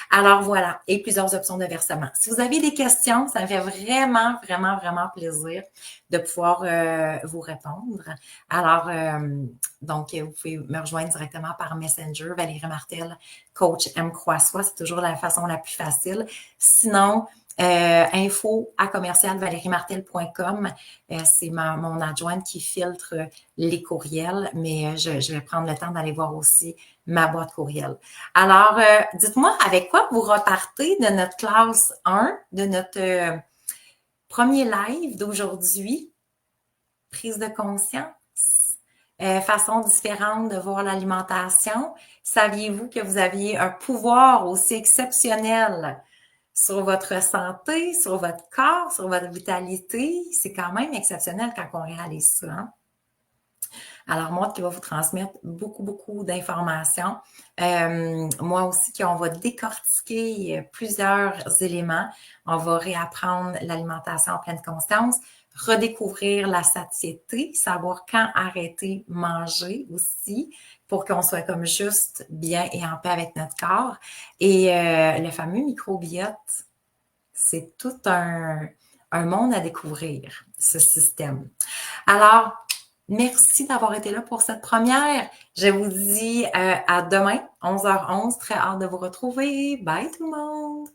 Alors voilà, et plusieurs options de versement. Si vous avez des questions, ça me fait vraiment, vraiment, vraiment plaisir de pouvoir vous répondre. Alors, donc, vous pouvez me rejoindre directement par Messenger, Valérie Martel, coach M. Croissois, c'est toujours la façon la plus facile. Sinon, info@commercialvalériemartel.com. C'est mon adjointe qui filtre les courriels, mais je vais prendre le temps d'aller voir aussi ma boîte courriel. Alors, dites-moi avec quoi vous repartez de notre classe 1, de notre premier live d'aujourd'hui, prise de conscience, façon différente de voir l'alimentation. Saviez-vous que vous aviez un pouvoir aussi exceptionnel sur votre santé, sur votre corps, sur votre vitalité? C'est quand même exceptionnel quand on réalise ça. Hein? Alors, moi qui va vous transmettre beaucoup, beaucoup d'informations. Moi aussi, on va décortiquer plusieurs éléments. On va réapprendre l'alimentation en pleine conscience, redécouvrir la satiété, savoir quand arrêter manger aussi pour qu'on soit comme juste bien et en paix avec notre corps. Et le fameux microbiote, c'est tout un monde à découvrir, ce système. Alors, merci d'avoir été là pour cette première. Je vous dis à demain, 11h11. Très hâte de vous retrouver. Bye tout le monde!